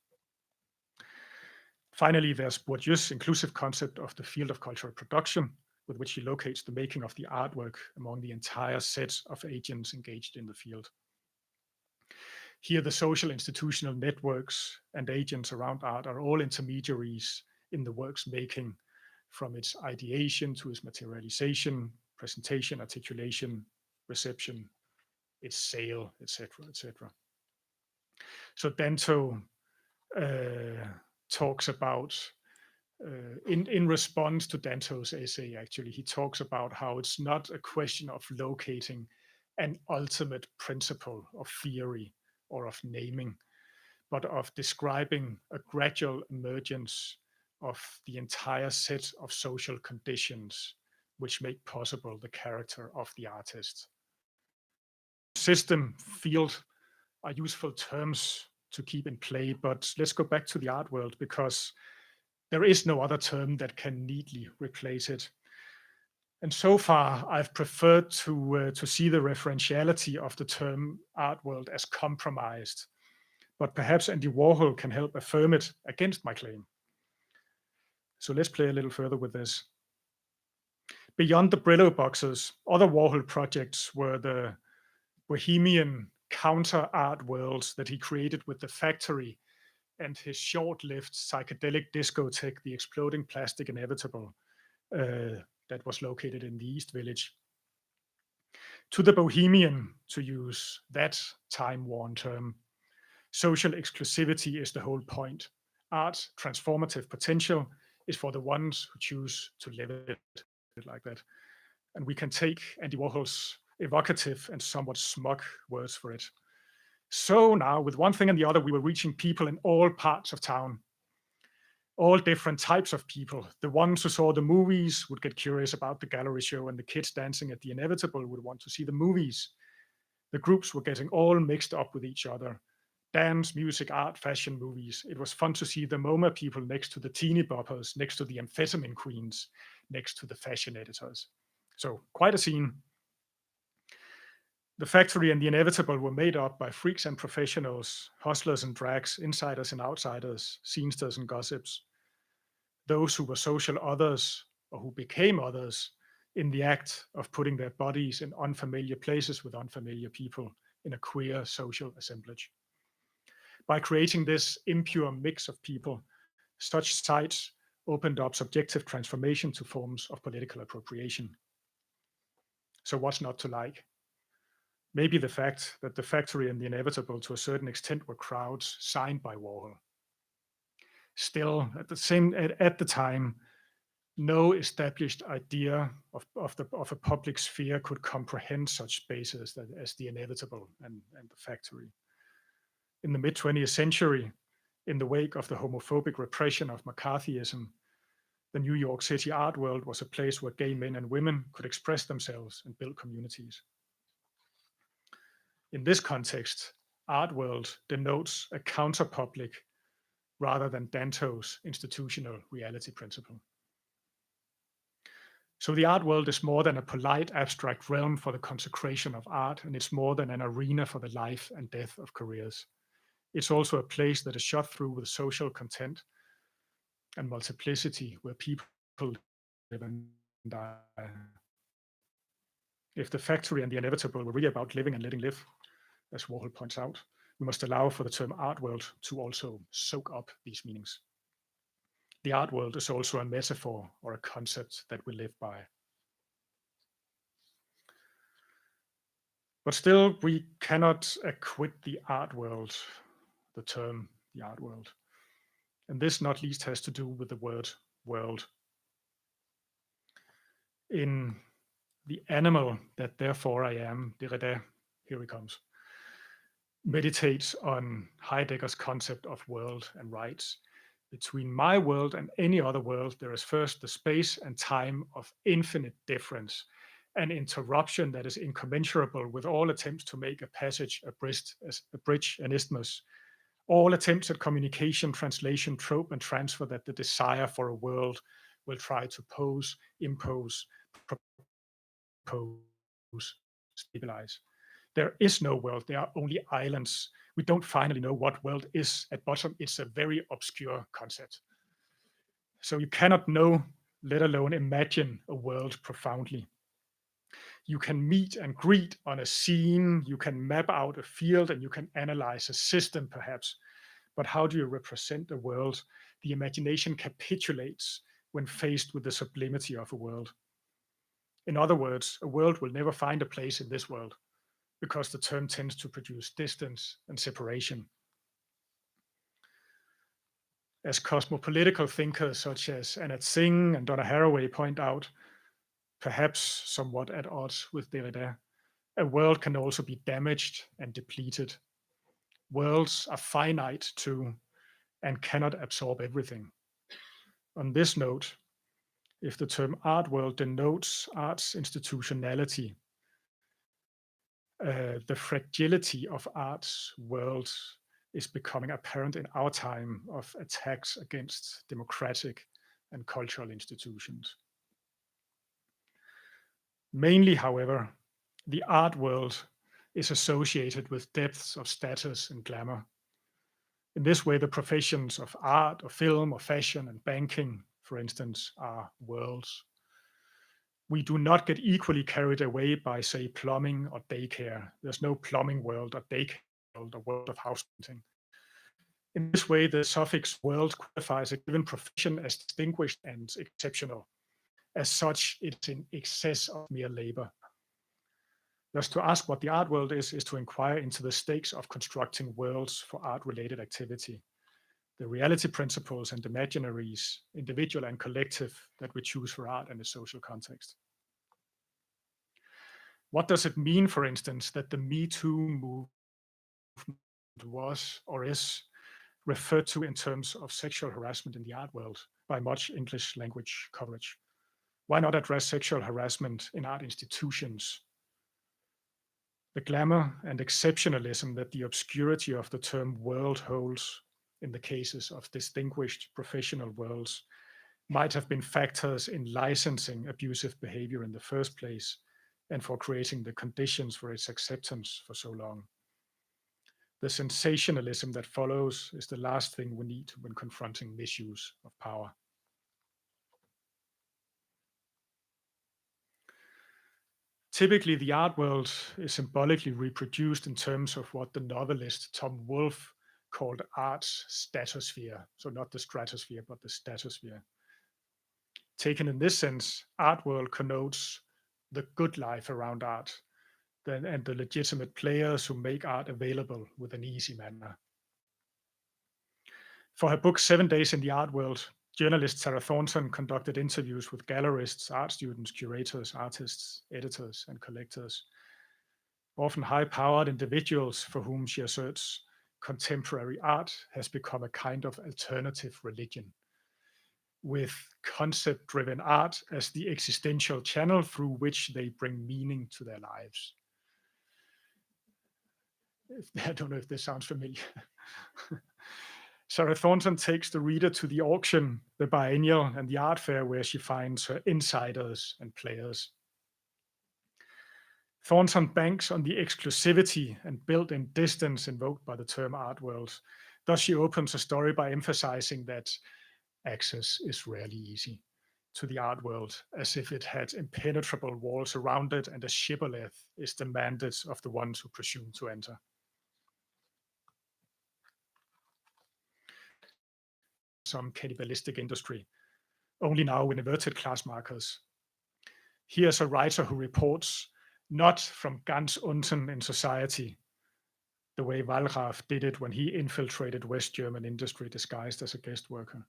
Finally, there's Bourdieu's inclusive concept of the field of cultural production, with which he locates the making of the artwork among the entire set of agents engaged in the field. Here, the social institutional networks and agents around art are all intermediaries in the work's making, from its ideation to its materialization, presentation, articulation, reception, its sale, etc., etc. So Danto talks about, in response to Danto's essay, actually, he talks about how it's not a question of locating an ultimate principle of theory or of naming, but of describing a gradual emergence of the entire set of social conditions which make possible the character of the artist. System, field are useful terms to keep in play, but let's go back to the art world, because there is no other term that can neatly replace it. And so far, I've preferred to see the referentiality of the term art world as compromised, but perhaps Andy Warhol can help affirm it against my claim. So let's play a little further with this. Beyond the Brillo boxes, other Warhol projects were the bohemian counter art worlds that he created with The Factory and his short-lived psychedelic discotheque, The Exploding Plastic Inevitable, that was located in the East Village. To the bohemian, to use that time-worn term, social exclusivity is the whole point. Art's transformative potential is for the ones who choose to live it like that. And we can take Andy Warhol's evocative and somewhat smug words for it. So now, with one thing and the other, we were reaching people in all parts of town, all different types of people. The ones who saw the movies would get curious about the gallery show, and the kids dancing at the inevitable would want to see the movies. The groups were getting all mixed up with each other. Dance, music, art, fashion, movies. It was fun to see the MoMA people next to the teeny boppers, next to the amphetamine queens, next to the fashion editors. So quite a scene. The Factory and the Inevitable were made up by freaks and professionals, hustlers and drags, insiders and outsiders, scenesters and gossips. Those who were social others, or who became others, in the act of putting their bodies in unfamiliar places with unfamiliar people in a queer social assemblage. By creating this impure mix of people, such sites opened up subjective transformation to forms of political appropriation. So what's not to like? Maybe the fact that The Factory and the Inevitable to a certain extent were crowds signed by Warhol. Still, at the time, no established idea of a public sphere could comprehend such spaces as the Inevitable and the Factory. In the mid-20th century, in the wake of the homophobic repression of McCarthyism, the New York City art world was a place where gay men and women could express themselves and build communities. In this context, art world denotes a counter-public rather than Danto's institutional reality principle. So the art world is more than a polite abstract realm for the consecration of art, and it's more than an arena for the life and death of careers. It's also a place that is shot through with social content and multiplicity, where people live and die. If The Factory and the Inevitable were really about living and letting live, as Warhol points out, we must allow for the term art world to also soak up these meanings. The art world is also a metaphor or a concept that we live by. But still, we cannot acquit the art world, the term the art world. And this not least has to do with the word world. In The Animal That Therefore I Am, Derrida, here he comes, meditates on Heidegger's concept of world and rights. Between my world and any other world, there is first the space and time of infinite difference, an interruption that is incommensurable with all attempts to make a passage, a bridge, an isthmus, all attempts at communication, translation, trope, and transfer that the desire for a world will try to pose, impose, propose, stabilize. There is no world, there are only islands. We don't finally know what world is. At bottom, it's a very obscure concept. So you cannot know, let alone imagine a world profoundly. You can meet and greet on a scene, you can map out a field, and you can analyze a system perhaps. But how do you represent a world? The imagination capitulates when faced with the sublimity of a world. In other words, a world will never find a place in this world, because the term tends to produce distance and separation. As cosmopolitical thinkers such as Anat Singh and Donna Haraway point out, perhaps somewhat at odds with Derrida, a world can also be damaged and depleted. Worlds are finite too and cannot absorb everything. On this note, if the term art world denotes art's institutionality, the fragility of art's world is becoming apparent in our time of attacks against democratic and cultural institutions. Mainly, however, the art world is associated with depths of status and glamour. In this way, the professions of art, or film, or fashion, and banking, for instance, are worlds. We do not get equally carried away by, say, plumbing or daycare. There's no plumbing world or daycare world or world of house painting. In this way, the suffix world qualifies a given profession as distinguished and exceptional. As such, it's in excess of mere labor. Thus, to ask what the art world is to inquire into the stakes of constructing worlds for art-related activity, the reality principles and imaginaries, individual and collective, that we choose for art and its social context. What does it mean, for instance, that the Me Too movement was or is referred to in terms of sexual harassment in the art world by much English language coverage? Why not address sexual harassment in art institutions? The glamour and exceptionalism that the obscurity of the term world holds in the cases of distinguished professional worlds might have been factors in licensing abusive behavior in the first place and for creating the conditions for its acceptance for so long. The sensationalism that follows is the last thing we need when confronting misuse of power. Typically, the art world is symbolically reproduced in terms of what the novelist Tom Wolfe called art's stratosphere. So not the stratosphere, but the stratosphere. Taken in this sense, art world connotes the good life around art and the legitimate players who make art available with an easy manner. For her book, 7 Days in the Art World, journalist Sarah Thornton conducted interviews with gallerists, art students, curators, artists, editors, and collectors, often high-powered individuals for whom she asserts contemporary art has become a kind of alternative religion, with concept-driven art as the existential channel through which they bring meaning to their lives. I don't know if this sounds familiar. Sarah Thornton takes the reader to the auction, the biennial, and the art fair where she finds her insiders and players. Thornton banks on the exclusivity and built-in distance invoked by the term art world. Thus, she opens a story by emphasizing that access is rarely easy to the art world, as if it had impenetrable walls around it and a shibboleth is demanded of the ones who presume to enter. some cannibalistic industry, only now with inverted class markers. Here's a writer who reports not from ganz unten in society, the way Wallraff did it when he infiltrated West German industry disguised as a guest worker,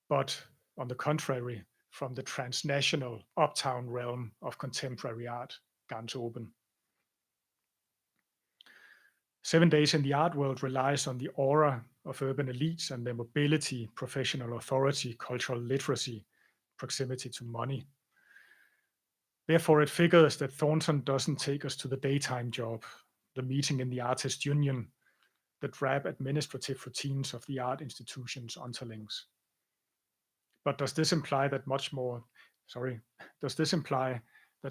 but on the contrary, from the transnational uptown realm of contemporary art, ganz oben. 7 Days in the Art World relies on the aura of urban elites and their mobility, professional authority, cultural literacy, proximity to money. Therefore, it figures that Thornton doesn't take us to the daytime job, the meeting in the artist union, the drab administrative routines of the art institution's underlings. But does this imply that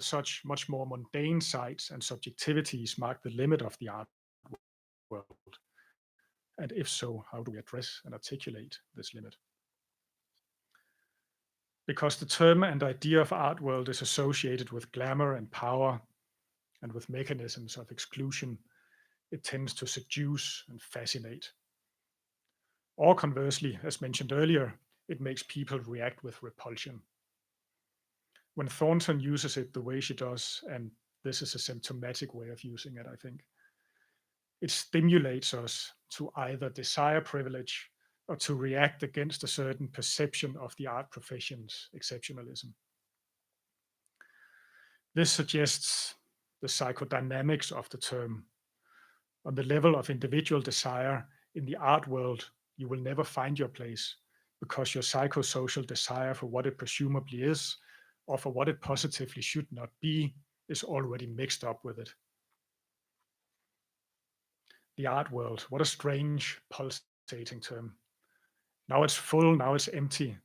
such much more mundane sights and subjectivities mark the limit of the art world? And if so, how do we address and articulate this limit? Because the term and idea of art world is associated with glamour and power and with mechanisms of exclusion, it tends to seduce and fascinate. Or conversely, as mentioned earlier, it makes people react with repulsion. When Thornton uses it the way she does, and this is a symptomatic way of using it, I think, it stimulates us to either desire privilege or to react against a certain perception of the art profession's exceptionalism. This suggests the psychodynamics of the term. On the level of individual desire in the art world, you will never find your place because your psychosocial desire for what it presumably is or for what it positively should not be is already mixed up with it. The art world, what a strange pulsating term. Now it's full, now it's empty.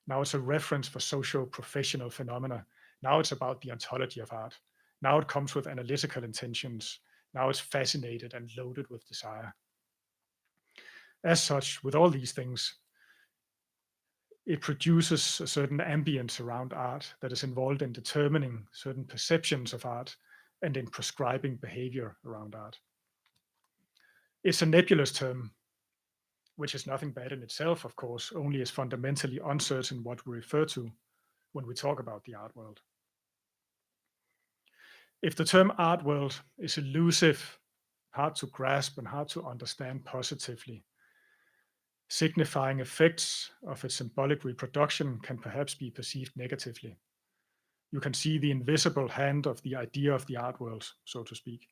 Now it's a reference for socio-professional phenomena. Now it's about the ontology of art. Now it comes with analytical intentions. Now it's fascinated and loaded with desire. As such, with all these things, it produces a certain ambience around art that is involved in determining certain perceptions of art and in prescribing behavior around art. It's a nebulous term, which is nothing bad in itself, of course, only is fundamentally uncertain what we refer to when we talk about the art world. If the term art world is elusive, hard to grasp and hard to understand positively, signifying effects of its symbolic reproduction can perhaps be perceived negatively. You can see the invisible hand of the idea of the art world, so to speak,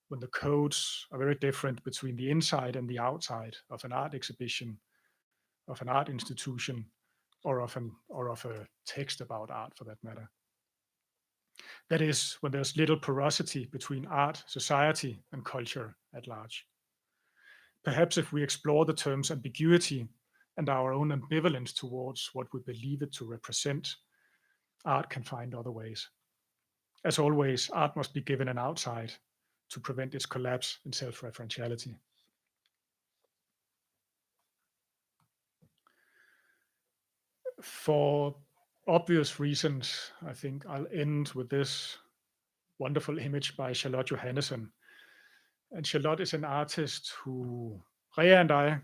when the codes are very different between the inside and the outside of an art exhibition, of an art institution, or of a text about art for that matter. That is, when there's little porosity between art, society, and culture at large. Perhaps if we explore the term's ambiguity and our own ambivalence towards what we believe it to represent, art can find other ways. As always, art must be given an outside to prevent its collapse in self-referentiality. For obvious reasons, I think I'll end with this wonderful image by Charlotte Johannesson. And Charlotte is an artist who Rhea and I,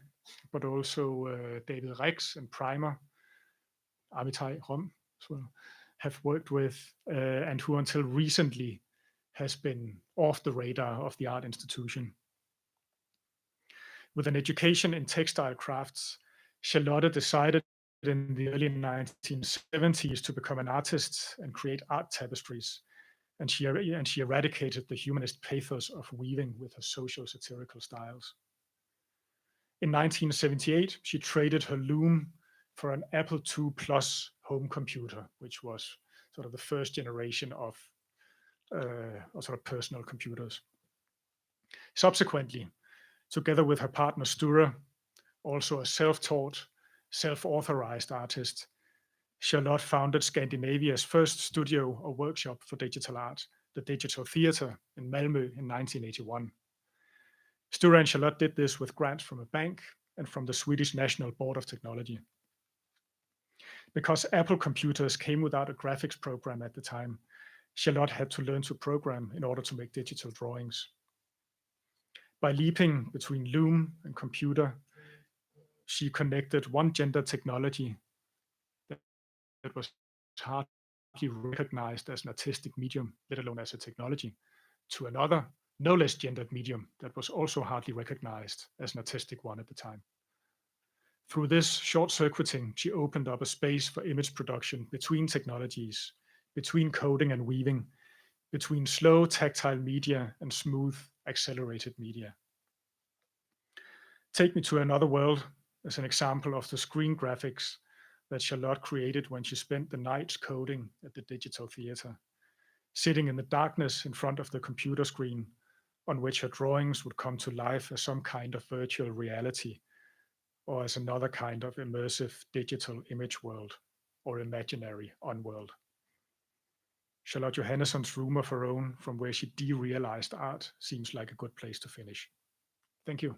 but also David Rex and Primer, Amitai Holm, as well, have worked with, and who until recently has been off the radar of the art institution. With an education in textile crafts, Charlotte decided in the early 1970s to become an artist and create art tapestries. And she eradicated the humanist pathos of weaving with her social satirical styles. In 1978, she traded her loom for an Apple II Plus home computer, which was sort of the first generation of sort of personal computers. Subsequently, together with her partner Sture, also a self-taught, self-authorized artist, Charlotte founded Scandinavia's first studio or workshop for digital art, the Digital Theatre in Malmö in 1981. Sture and Charlotte did this with grants from a bank and from the Swedish National Board of Technology. Because Apple computers came without a graphics program at the time, Charlotte had to learn to program in order to make digital drawings. By leaping between loom and computer, she connected one gender technology that was hardly recognized as an artistic medium, let alone as a technology, to another, no less gendered medium that was also hardly recognized as an artistic one at the time. Through this short-circuiting, she opened up a space for image production between technologies, between coding and weaving, between slow tactile media and smooth accelerated media. Take Me to Another World as an example of the screen graphics that Charlotte created when she spent the nights coding at the Digital Theatre, sitting in the darkness in front of the computer screen on which her drawings would come to life as some kind of virtual reality or as another kind of immersive digital image world or imaginary unworld. Charlotte Johannesson's Room of Her Own, from where she derealized art, seems like a good place to finish. Thank you.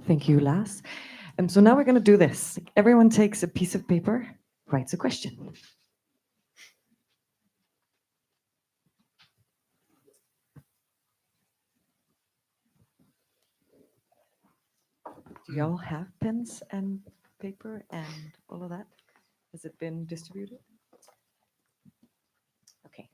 Thank you, Lars. So now we're going to do this. Everyone takes a piece of paper, writes a question. Do you all have pens and paper and all of that? Has it been distributed? Okay.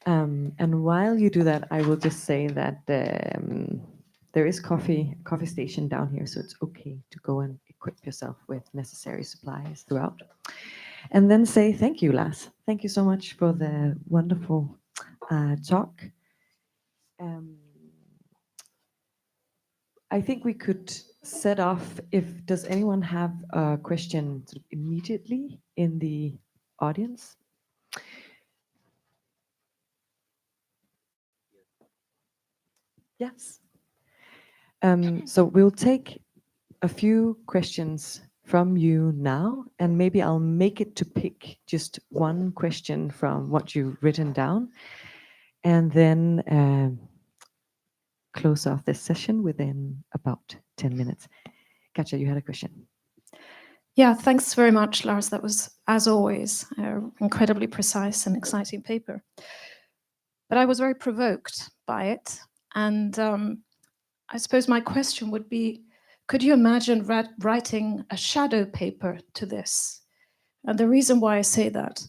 And while you do that, I will just say that there is coffee station down here, so it's okay to go and equip yourself with necessary supplies throughout. And then say thank you, Lars. Thank you so much for the wonderful talk. I think we could set off does anyone have a question sort of immediately in the audience? Yes. So we'll take a few questions from you now, and maybe I'll make it to pick just one question from what you've written down, and then close off this session within about 10 minutes. Katja, you had a question. Yeah, thanks very much, Lars. That was, as always, an incredibly precise and exciting paper. But I was very provoked by it. And I suppose my question would be, could you imagine writing a shadow paper to this? And the reason why I say that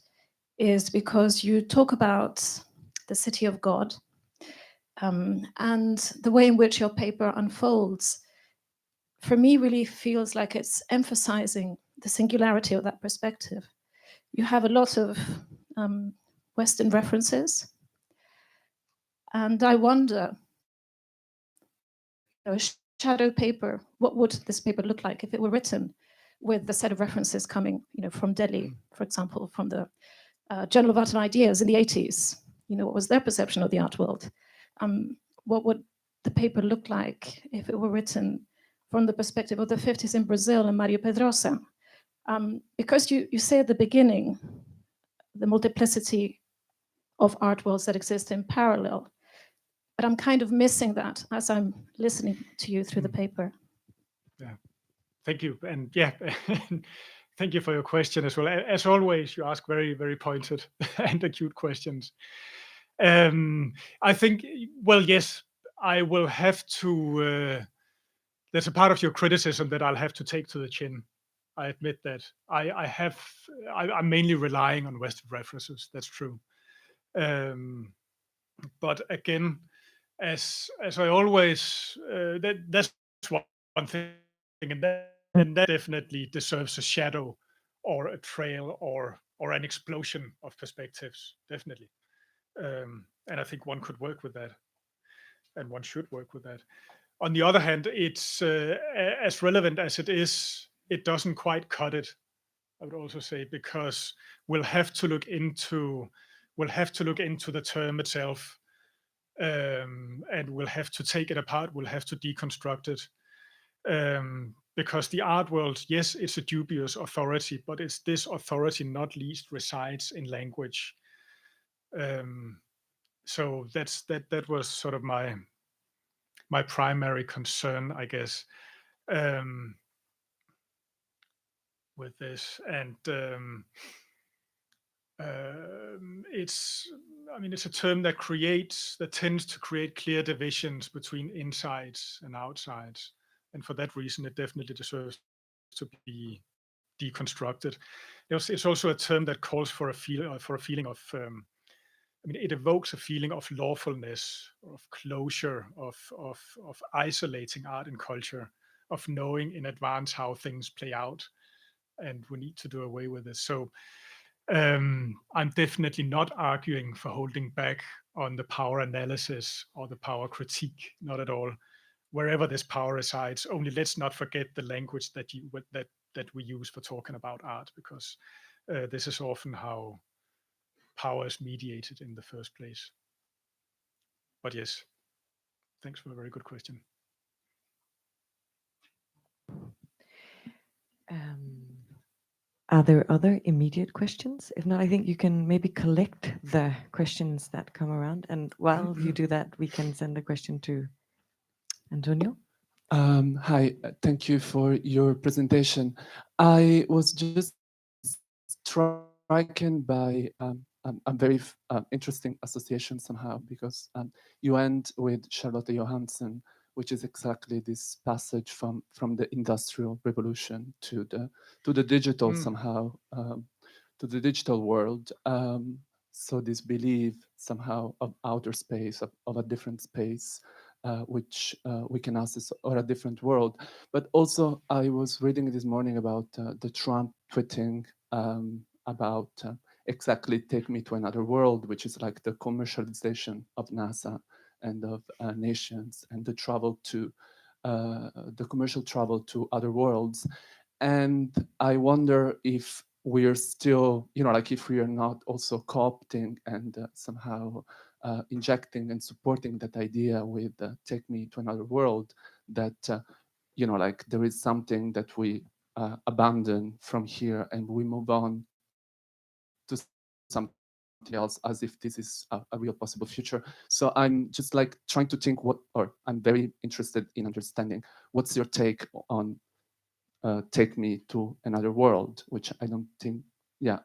is because you talk about the city of God, and the way in which your paper unfolds, for me, really feels like it's emphasizing the singularity of that perspective. You have a lot of Western references, and I wonder, a shadow paper, what would this paper look like if it were written with the set of references coming, from Delhi, for example, from the Journal of Art and Ideas in the 80s? What was their perception of the art world? What would the paper look like if it were written from the perspective of the 50s in Brazil and Mario Pedrosa? Because you say at the beginning, the multiplicity of art worlds that exist in parallel, but I'm kind of missing that as I'm listening to you through the paper. Yeah, thank you. And yeah, thank you for your question as well. As always, you ask very, very pointed and acute questions. I think, well, yes, I will have to, there's a part of your criticism that I'll have to take to the chin. I admit that. I'm mainly relying on Western references, that's true. But again, as I always, that's one thing, and that definitely deserves a shadow or a trail or an explosion of perspectives, definitely. And I think one could work with that, and one should work with that. On the other hand, it's as relevant as it is, it doesn't quite cut it, I would also say, because we'll have to look into the term itself, and we'll have to take it apart, we'll have to deconstruct it. Because the art world, yes, it's a dubious authority, but it's this authority not least resides in language. So that was sort of my primary concern, I guess. with this, and it's a term that tends to create clear divisions between insides and outsides, and for that reason, it definitely deserves to be deconstructed. It's also a term that calls for a feeling of. It evokes a feeling of lawfulness, of closure, of isolating art and culture, of knowing in advance how things play out, and we need to do away with this. So I'm definitely not arguing for holding back on the power analysis or the power critique, not at all. Wherever this power resides, only let's not forget the language that we use for talking about art, because this is often how power is mediated in the first place. But yes, thanks for a very good question. Are there other immediate questions? If not, I think you can maybe collect the questions that come around, and while you do that, we can send a question to Antonio. Hi, thank you for your presentation. I was just stricken by a very interesting association somehow, because you end with Charlotte Johansson, which is exactly this passage from the Industrial Revolution to the digital somehow, to the digital world. So this belief somehow of outer space, of a different space, which we can access, or a different world. But also I was reading this morning about the Trump tweeting about exactly take me to another world, which is like the commercialization of NASA and of nations, and the travel to the commercial travel to other worlds. And I wonder if we're still, like if we are not also co-opting and somehow injecting and supporting that idea with take me to another world, that, like there is something that we abandon from here and we move on to something else, as if this is a real possible future. So I'm just like trying to think I'm very interested in understanding what's your take on take me to another world, which I don't think,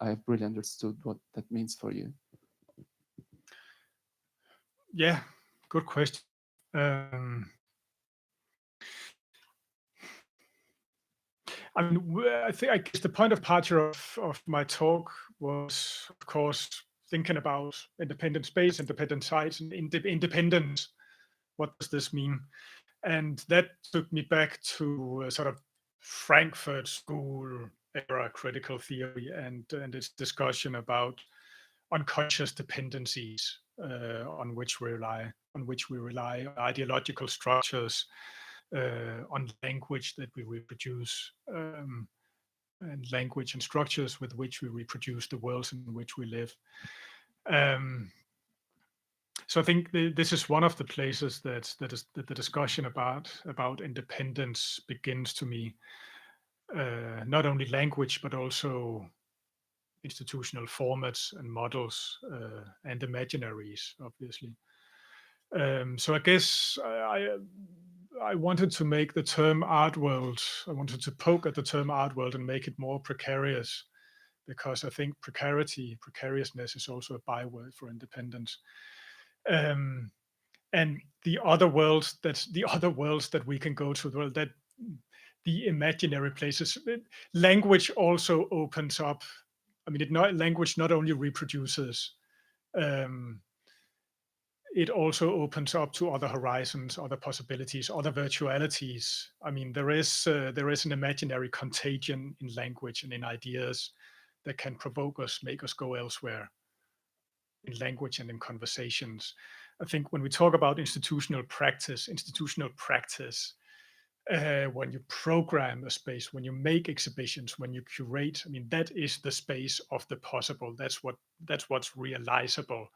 I've really understood what that means for you. Yeah, good question. I guess the point of departure of my talk was, of course, thinking about independent space, independent sites, and independence. What does this mean? And that took me back to a sort of Frankfurt School era critical theory and its discussion about unconscious dependencies on which we rely, ideological structures, on language that we reproduce, and language and structures with which we reproduce the worlds in which we live. So I think this is one of the places that the discussion about independence begins to me. Not only language, but also institutional formats and models and imaginaries, obviously. So I guess I wanted to make the term art world, I wanted to poke at the term art world and make it more precarious, because I think precariousness is also a byword for independence. And the other worlds that we can go to, that the imaginary places, language also opens up. Language not only reproduces, it also opens up to other horizons, other possibilities, other virtualities. There is an imaginary contagion in language and in ideas that can provoke us, make us go elsewhere in language and in conversations. I think when we talk about institutional practice, when you program a space, when you make exhibitions, when you curate, that is the space of the possible. That's what's realizable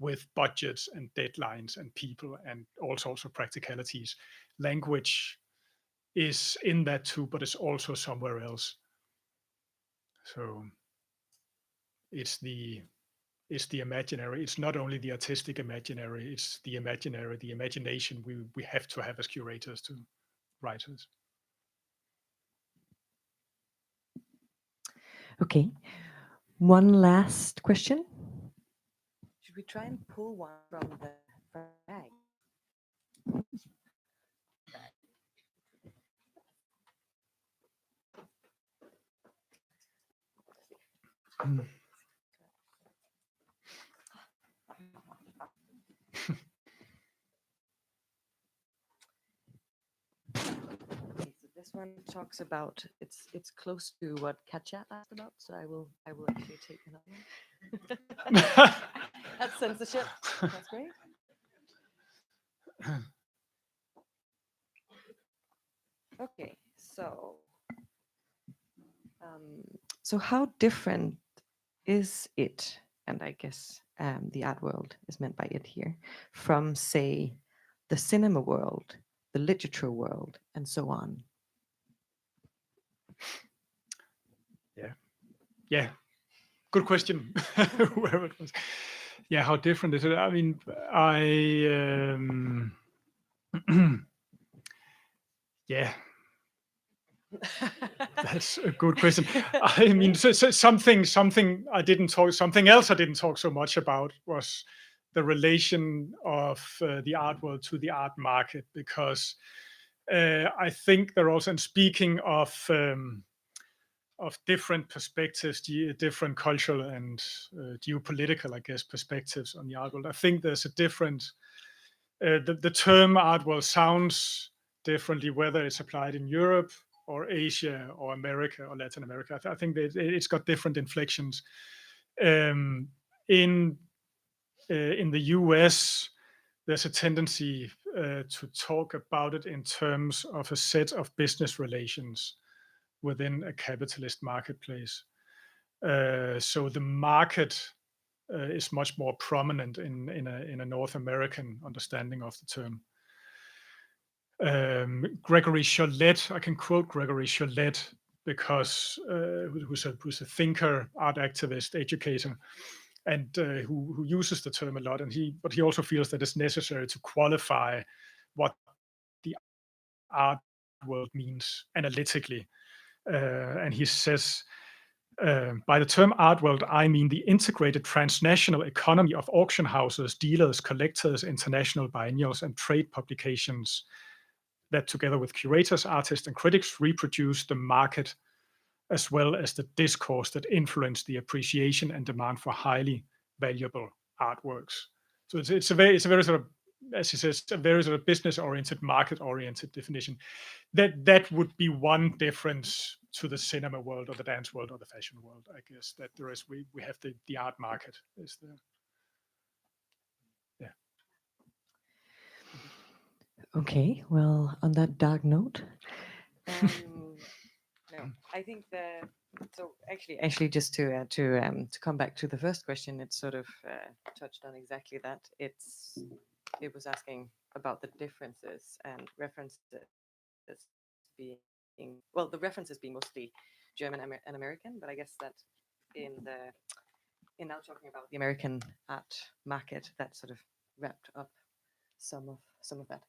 with budgets and deadlines and people and all sorts of practicalities. Language is in that too, but it's also somewhere else. So it's the imaginary. It's not only the artistic imaginary, it's the imaginary, the imagination we have to have as curators, to writers. Okay. One last question. Should we try and pull one from the bag? Okay, so this one talks about it's close to what Katja asked about, so I will actually take another one. That's censorship. That's great. Okay, so how different is it? And I guess the art world is meant by it here, from say the cinema world, the literature world, and so on. Yeah, good question. Whoever it was. Yeah, how different is it? I mean, yeah, that's a good question. I mean, so something else I didn't talk so much about was the relation of the art world to the art market, because I think they're also, and speaking of different perspectives, different cultural and geopolitical, I guess, perspectives on the art world. I think there's a different, the term art world sounds differently, whether it's applied in Europe or Asia or America or Latin America. I think that it's got different inflections. In the US, there's a tendency to talk about it in terms of a set of business relations within a capitalist marketplace. So the market is much more prominent in a North American understanding of the term. Gregory Cholet, I can quote Gregory Cholet because who's a thinker, art activist, educator, and who uses the term a lot. But he also feels that it's necessary to qualify what the art world means analytically. And he says, by the term art world, I mean the integrated transnational economy of auction houses, dealers, collectors, international biennials, and trade publications that, together with curators, artists, and critics, reproduce the market as well as the discourse that influence the appreciation and demand for highly valuable artworks. So it's a very sort of, as he says, a very sort of business-oriented, market-oriented definition. That would be one difference to the cinema world or the dance world or the fashion world, I guess, that there is, we have the art market is the, yeah. Okay, well, on that dark note, no, I think so actually just to come back to the first question, it sort of touched on exactly that. It was asking about the differences and references being, well, the references being mostly German and American, but I guess that in now talking about the American art market, that sort of wrapped up some of that.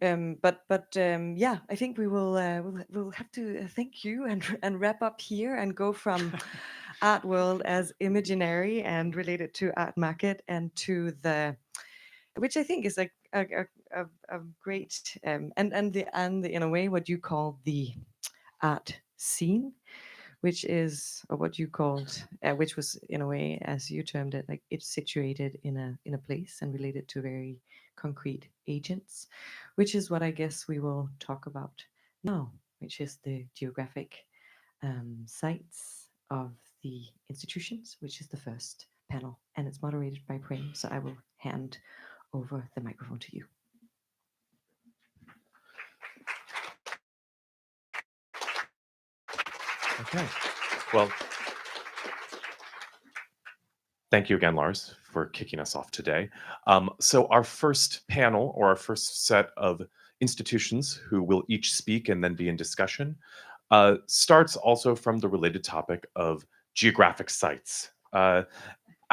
Yeah, I think we'll have to thank you and wrap up here and go from art world as imaginary and related to art market and to the, which I think is a great and in a way what you call the art scene, which is, or what you called, which was in a way, as you termed it, like it's situated in a place and related to very concrete agents, which is what I guess we will talk about now, which is the geographic sites of the institutions, which is the first panel, and it's moderated by Prem. So I will hand over the microphone to you. Okay. Well, thank you again, Lars, for kicking us off today. So our first panel, or our first set of institutions who will each speak and then be in discussion, starts also from the related topic of geographic sites.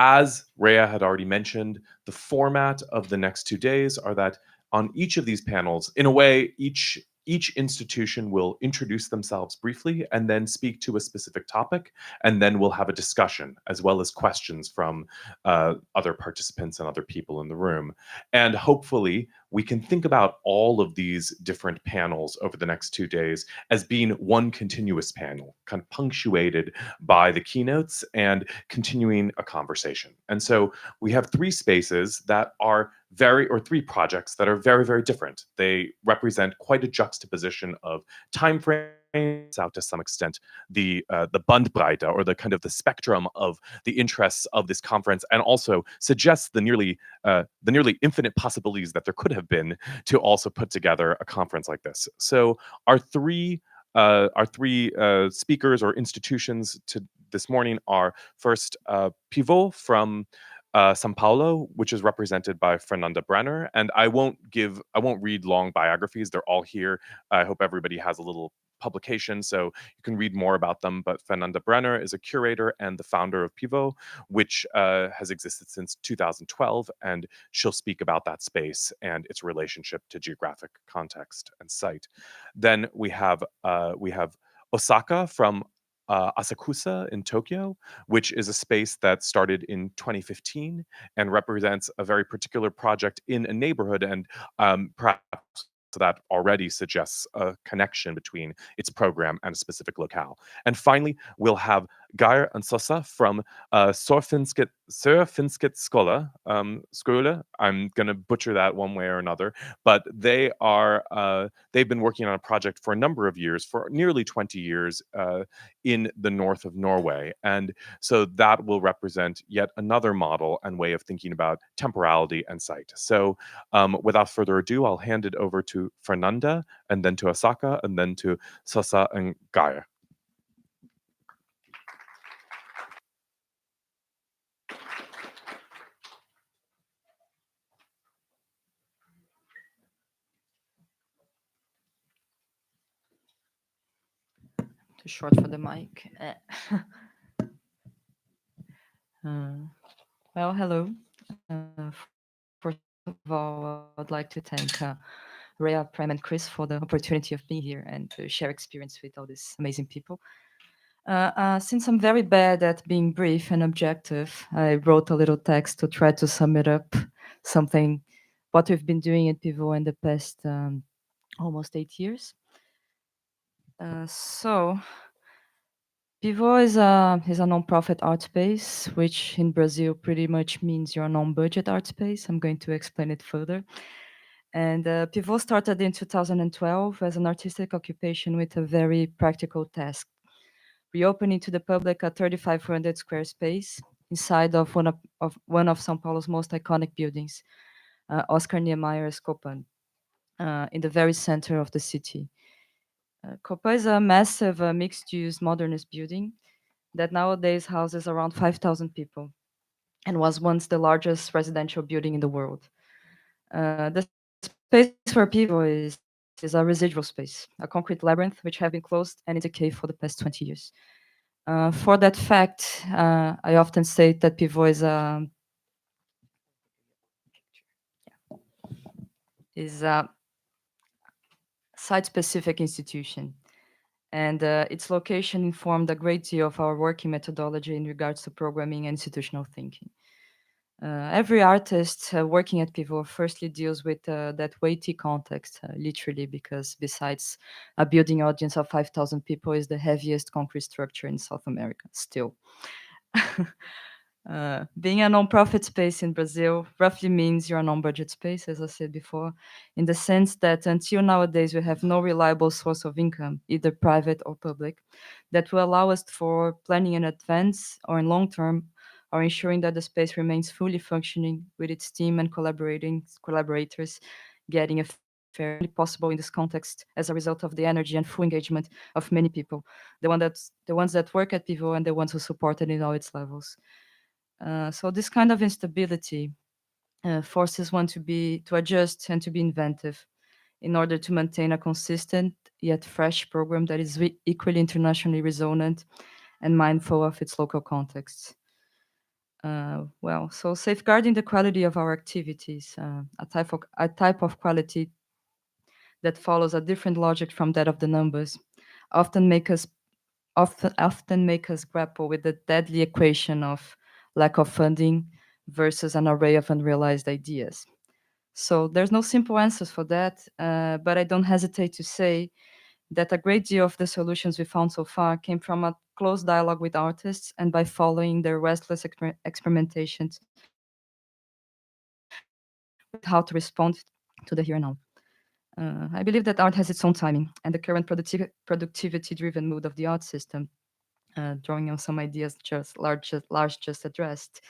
As Rhea had already mentioned, the format of the next 2 days are that on each of these panels, in a way, each each institution will introduce themselves briefly and then speak to a specific topic, and then we'll have a discussion as well as questions from other participants and other people in the room. And hopefully we can think about all of these different panels over the next 2 days as being one continuous panel, kind of punctuated by the keynotes and continuing a conversation. And so we have 3 spaces that are three projects that are very, very different. They represent quite a juxtaposition of time frames out to some extent, the Bandbreite, or the kind of the spectrum of the interests of this conference, and also suggests the nearly infinite possibilities that there could have been to also put together a conference like this. So our three speakers or institutions to this morning are first Pivô from São Paulo, which is represented by Fernanda Brenner. And I won't read long biographies. They're all here. I hope everybody has a little publication so you can read more about them. But Fernanda Brenner is a curator and the founder of Pivô, which has existed since 2012. And she'll speak about that space and its relationship to geographic context and site. Then we have Osaka from ASAKUSA in Tokyo, which is a space that started in 2015 and represents a very particular project in a neighborhood, and perhaps that already suggests a connection between its program and a specific locale. And finally, we'll have Geir and Søssa from Sørfinnset Skole. I'm going to butcher that one way or another, but they've been working on a project for a number of years, for nearly 20 years, in the north of Norway. And so that will represent yet another model and way of thinking about temporality and site. So without further ado, I'll hand it over to Fernanda, and then to Osaka, and then to Søssa and Geir. Too short for the mic. Well, hello. First of all, I'd like to thank Rhea, Prem, and Chris for the opportunity of being here and to share experience with all these amazing people. Since I'm very bad at being brief and objective, I wrote a little text to try to sum it up, what we've been doing at Pivô in the past almost 8 years. So Pivô is a non-profit art space, which in Brazil pretty much means you're a non-budget art space. I'm going to explain it further. And Pivô started in 2012 as an artistic occupation with a very practical task: reopening to the public a 3,500 square space inside of one of São Paulo's most iconic buildings, Oscar Niemeyer's Copan, in the very center of the city. Copa is a massive mixed-use modernist building that nowadays houses around 5,000 people and was once the largest residential building in the world. The space for Pivô is a residual space, a concrete labyrinth which have been closed and in decay for the past 20 years. For that fact, I often say that Pivô is a site-specific institution, and its location informed a great deal of our working methodology in regards to programming and institutional thinking. Every artist working at Pivô firstly deals with that weighty context, literally, because besides a building audience of 5,000 people is the heaviest concrete structure in South America still. Being a non-profit space in Brazil roughly means you're a non-budget space, as I said before, in the sense that until nowadays we have no reliable source of income, either private or public, that will allow us for planning in advance or in long term, or ensuring that the space remains fully functioning with its team and collaborators getting a fairly possible in this context as a result of the energy and full engagement of many people, the ones that work at Pivô and the ones who support it in all its levels. So this kind of instability forces one to adjust and to be inventive in order to maintain a consistent yet fresh program that is equally internationally resonant and mindful of its local context. So safeguarding the quality of our activities, a type of quality that follows a different logic from that of the numbers, often make us grapple with the deadly equation of lack of funding versus an array of unrealized ideas. So there's no simple answers for that, but I don't hesitate to say that a great deal of the solutions we found so far came from a close dialogue with artists and by following their restless experimentations with how to respond to the here and now. I believe that art has its own timing, and the current productivity-driven mood of the art system, drawing on some ideas Lars just addressed,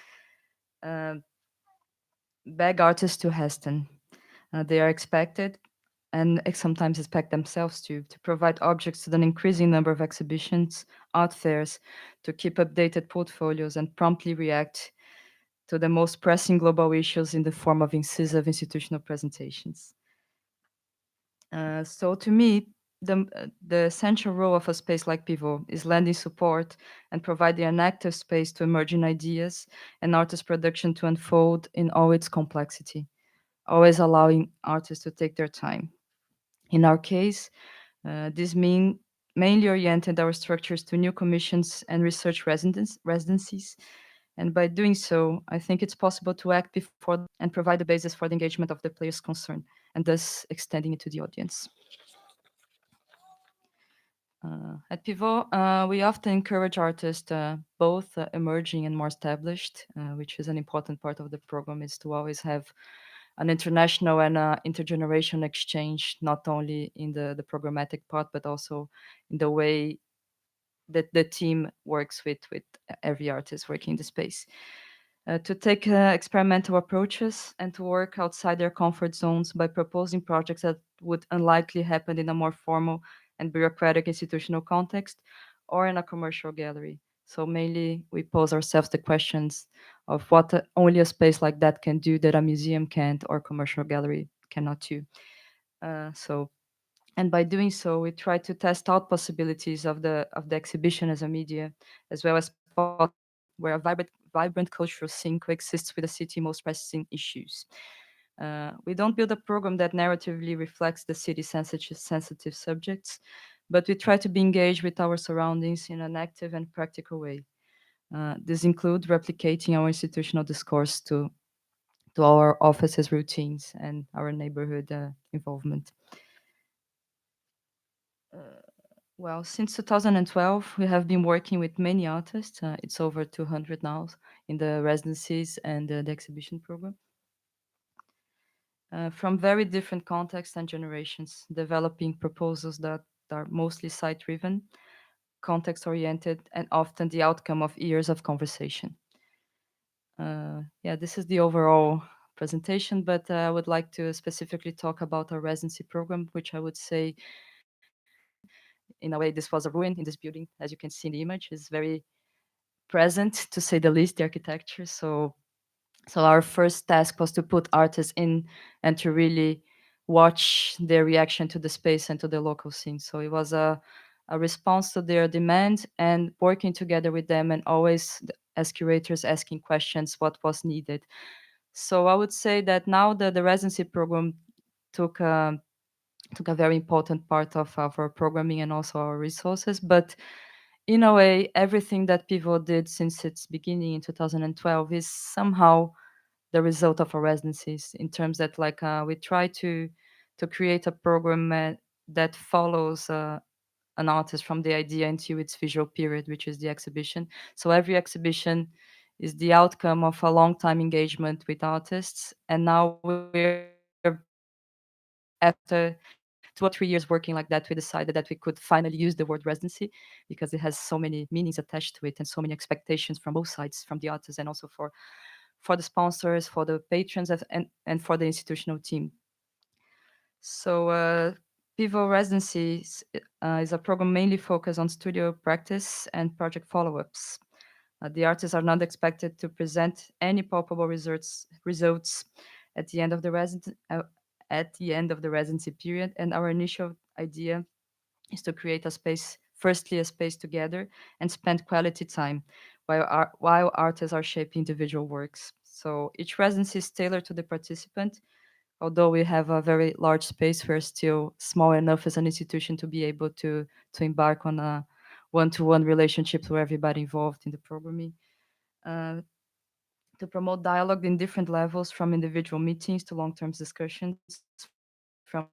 beg artists to hasten. They are expected, and sometimes expect themselves to provide objects to an increasing number of exhibitions, art fairs, to keep updated portfolios and promptly react to the most pressing global issues in the form of incisive institutional presentations. So to me, the essential role of a space like Pivô is lending support and providing an active space to emerging ideas and artist production to unfold in all its complexity, always allowing artists to take their time. In our case, this mainly oriented our structures to new commissions and research residencies. And by doing so, I think it's possible to act before and provide the basis for the engagement of the players concerned, and thus extending it to the audience. At Pivô, we often encourage artists, both emerging and more established, which is an important part of the program, is to always have an international and intergenerational exchange, not only in the programmatic part, but also in the way that the team works with every artist working in the space. To take experimental approaches and to work outside their comfort zones by proposing projects that would unlikely happen in a more formal and bureaucratic institutional context or in a commercial gallery. So mainly we pose ourselves the questions of what only a space like that can do that a museum can't or commercial gallery cannot do. And by doing so, we try to test out possibilities of the exhibition as a media, as well as where a vibrant cultural scene coexists with the city's most pressing issues. We don't build a program that narratively reflects the city's sensitive subjects, but we try to be engaged with our surroundings in an active and practical way. This includes replicating our institutional discourse to our office's routines and our neighborhood involvement. Well, since 2012, we have been working with many artists. It's over 200 now in the residencies and the exhibition program. From very different contexts and generations, developing proposals that are mostly site-driven, context-oriented, and often the outcome of years of conversation. Yeah, this is the overall presentation, but I would like to specifically talk about our residency program, which I would say, in a way, this was a ruin in this building. As you can see in the image, is very present, to say the least, the architecture. So our first task was to put artists in and to really watch their reaction to the space and to the local scene. So it was a response to their demand and working together with them, and always as curators asking questions what was needed. So I would say that now the residency program took a very important part of our programming and also our resources. But in a way, everything that Pivô did since its beginning in 2012 is somehow the result of our residencies, in terms that we try to create a program that follows an artist from the idea into its visual period, which is the exhibition. So every exhibition is the outcome of a long time engagement with artists. And now we're, after 2 or 3 years working like that, we decided that we could finally use the word residency, because it has so many meanings attached to it and so many expectations from both sides, from the artists and also for the sponsors, for the patrons, and for the institutional team. So Pivô Residencies is a program mainly focused on studio practice and project follow-ups. The artists are not expected to present any palpable results at the end of the residency period. And our initial idea is to create a space together and spend quality time while artists are shaping individual works. So each residency is tailored to the participant, although we have a very large space, we're still small enough as an institution to be able to embark on a one-to-one relationship with everybody involved in the programming. To promote dialogue in different levels, from individual meetings to long-term discussions, from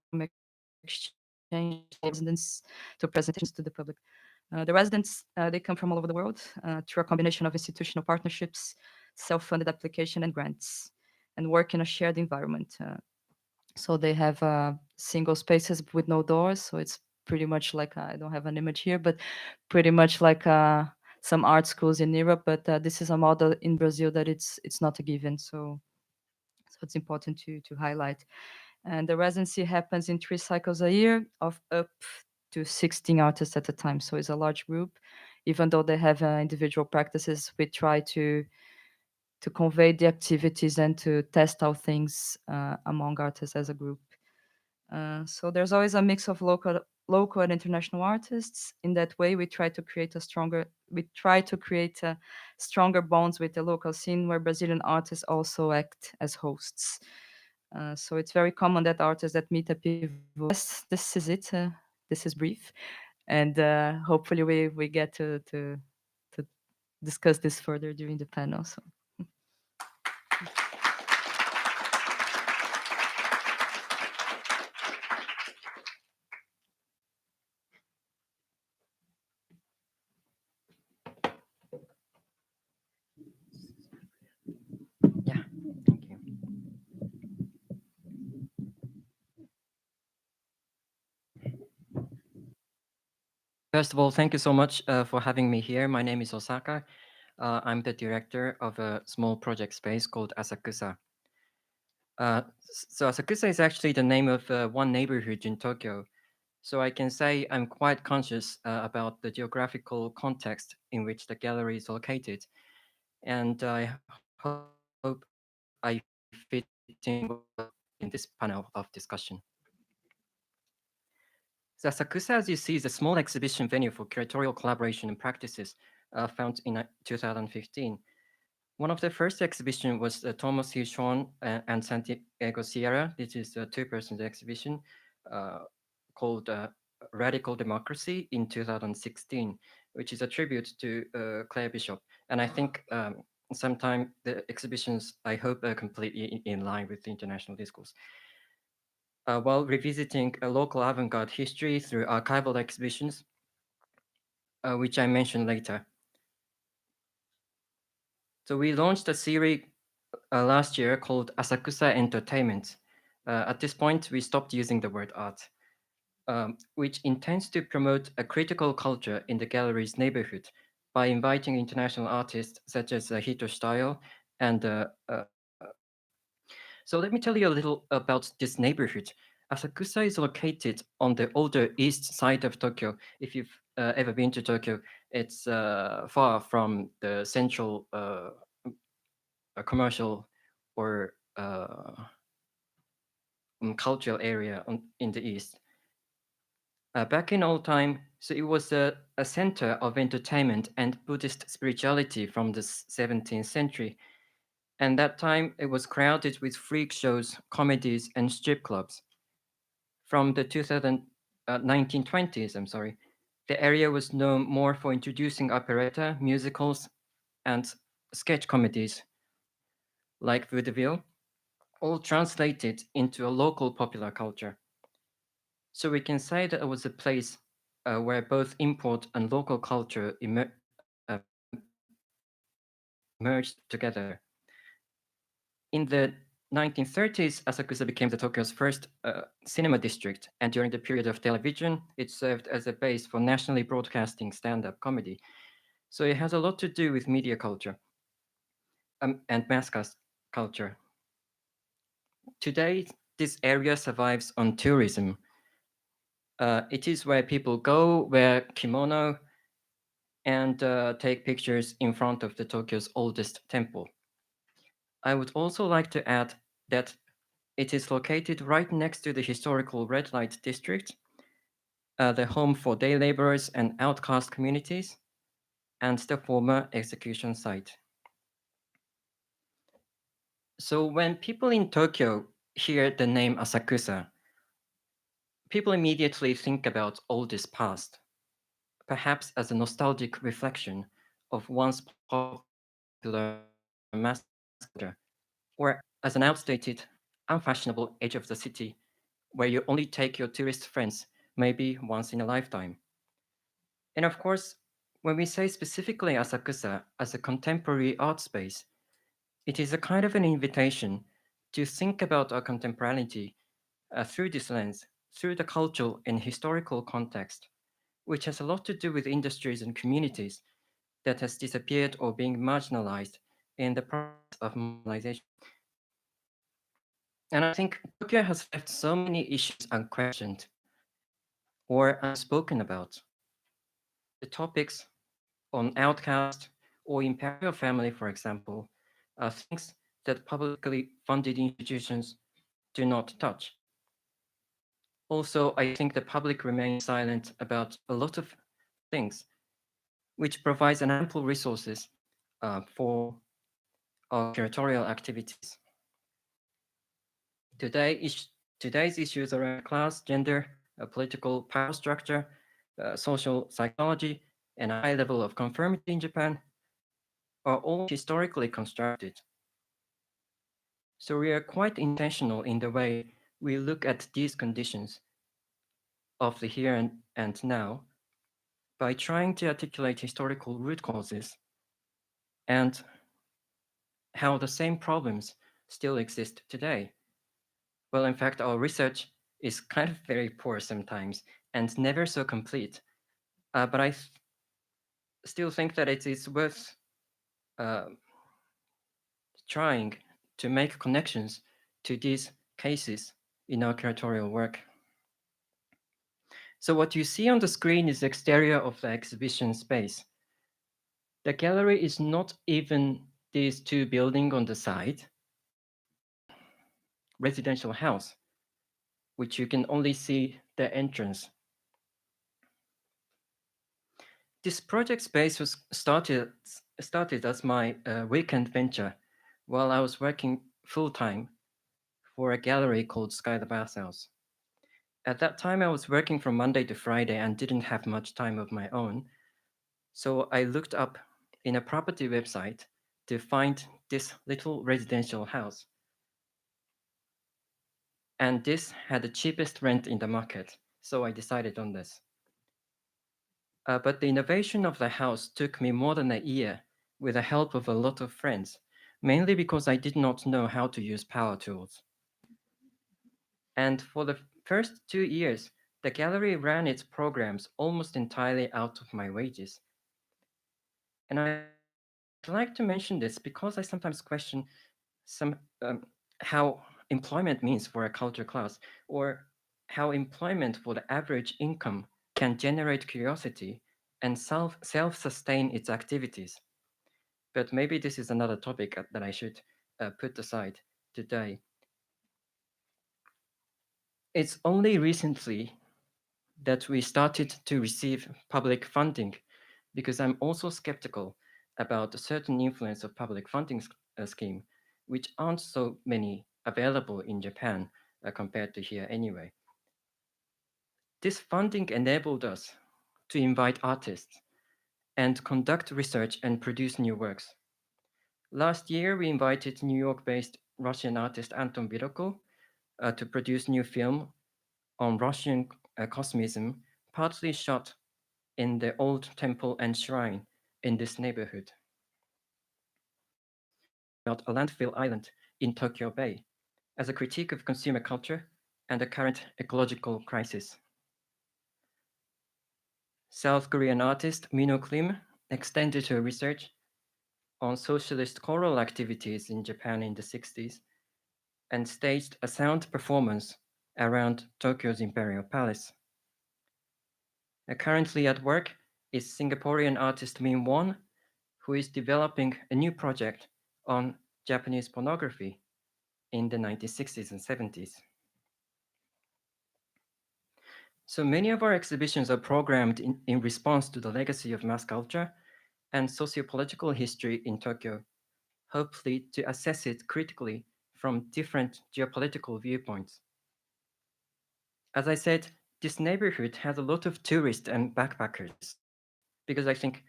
exchange residents to presentations to the public. The residents, they come from all over the world through a combination of institutional partnerships, self-funded application and grants, and work in a shared environment. So they have single spaces with no doors. So it's pretty much like, I don't have an image here, but pretty much like some art schools in Europe. But this is a model in Brazil that it's not a given. So it's important to highlight. And the residency happens in 3 cycles a year of up to 16 artists at a time. So it's a large group. Even though they have individual practices, we try to convey the activities and to test out things among artists as a group. So there's always a mix of local and international artists. In that way, we try to create stronger bonds with the local scene, where Brazilian artists also act as hosts. So it's very common that artists that meet at Pivô. Yes, this is it. This is brief, and hopefully we get to discuss this further during the panel. So. Yeah, thank you. First of all, thank you so much for having me here. My name is Osaka. I'm the director of a small project space called ASAKUSA. So ASAKUSA is actually the name of one neighborhood in Tokyo. So I can say I'm quite conscious about the geographical context in which the gallery is located. And I hope I fit in well in this panel of discussion. So ASAKUSA, as you see, is a small exhibition venue for curatorial collaboration and practices found in 2015. One of the first exhibition was Thomas Hirschhorn and Santiago Sierra. This is a 2-person exhibition called Radical Democracy in 2016, which is a tribute to Claire Bishop. And I think sometime the exhibitions, I hope, are completely in line with the international discourse. While revisiting a local avant-garde history through archival exhibitions, which I mentioned later. So we launched a series last year called Asakusa Entertainment. At this point, we stopped using the word art, which intends to promote a critical culture in the gallery's neighborhood by inviting international artists such as Hito Style and so let me tell you a little about this neighborhood. Asakusa is located on the older east side of Tokyo. If you've ever been to Tokyo, it's far from the central commercial or cultural area in the east. Back in old time, so it was a center of entertainment and Buddhist spirituality from the 17th century. And that time it was crowded with freak shows, comedies, and strip clubs. From the 1920s, the area was known more for introducing operetta, musicals, and sketch comedies like vaudeville, all translated into a local popular culture. So we can say that it was a place where both import and local culture merged together. In the 1930s, Asakusa became the Tokyo's first cinema district, and during the period of television, it served as a base for nationally broadcasting stand-up comedy. So it has a lot to do with media culture and mass culture. Today, this area survives on tourism. It is where people go, wear kimono, and take pictures in front of the Tokyo's oldest temple. I would also like to add that it is located right next to the historical red light district, the home for day laborers and outcast communities, and the former execution site. So when people in Tokyo hear the name ASAKUSA, people immediately think about oldest past, perhaps as a nostalgic reflection of once popular mass culture, or as an outdated, unfashionable edge of the city where you only take your tourist friends maybe once in a lifetime. And of course, when we say specifically Asakusa as a contemporary art space, it is a kind of an invitation to think about our contemporaneity through this lens, through the cultural and historical context, which has a lot to do with industries and communities that has disappeared or being marginalized in the process of marginalization. And I think Tokyo has left so many issues unquestioned or unspoken about. The topics on outcast or imperial family, for example, are things that publicly funded institutions do not touch. Also, I think the public remains silent about a lot of things, which provides an ample resources for our curatorial activities. Today's issues around class, gender, political power structure, social psychology, and a high level of conformity in Japan are all historically constructed. So we are quite intentional in the way we look at these conditions of the here and now by trying to articulate historical root causes and how the same problems still exist today. Well, in fact, our research is kind of very poor sometimes and never so complete. But I still think that it is worth trying to make connections to these cases in our curatorial work. So what you see on the screen is the exterior of the exhibition space. The gallery is not even these two buildings on the side, residential house, which you can only see the entrance. This project space was started as my weekend venture while I was working full-time for a gallery called Sky the Bathhouse. At that time, I was working from Monday to Friday and didn't have much time of my own. So I looked up in a property website to find this little residential house. And this had the cheapest rent in the market, so I decided on this. But the innovation of the house took me more than a year with the help of a lot of friends, mainly because I did not know how to use power tools. And for the first 2 years, the gallery ran its programs almost entirely out of my wages. And I'd like to mention this because I sometimes question how employment means for a culture class, or how employment for the average income can generate curiosity and self-sustain its activities. But maybe this is another topic that I should put aside today. It's only recently that we started to receive public funding, because I'm also skeptical about a certain influence of public funding scheme, which aren't so many available in Japan compared to here anyway. This funding enabled us to invite artists and conduct research and produce new works. Last year, we invited New York-based Russian artist Anton Viroko to produce new film on Russian Cosmism, partly shot in the old temple and shrine in this neighborhood. About a landfill island in Tokyo Bay as a critique of consumer culture and the current ecological crisis. South Korean artist Mino Klim extended her research on socialist choral activities in Japan in the 60s and staged a sound performance around Tokyo's Imperial Palace. Currently at work is Singaporean artist Min Won, who is developing a new project on Japanese pornography in the 1960s and 70s. So many of our exhibitions are programmed in response to the legacy of mass culture and sociopolitical history in Tokyo, hopefully to assess it critically from different geopolitical viewpoints. As I said, this neighborhood has a lot of tourists and backpackers, because I think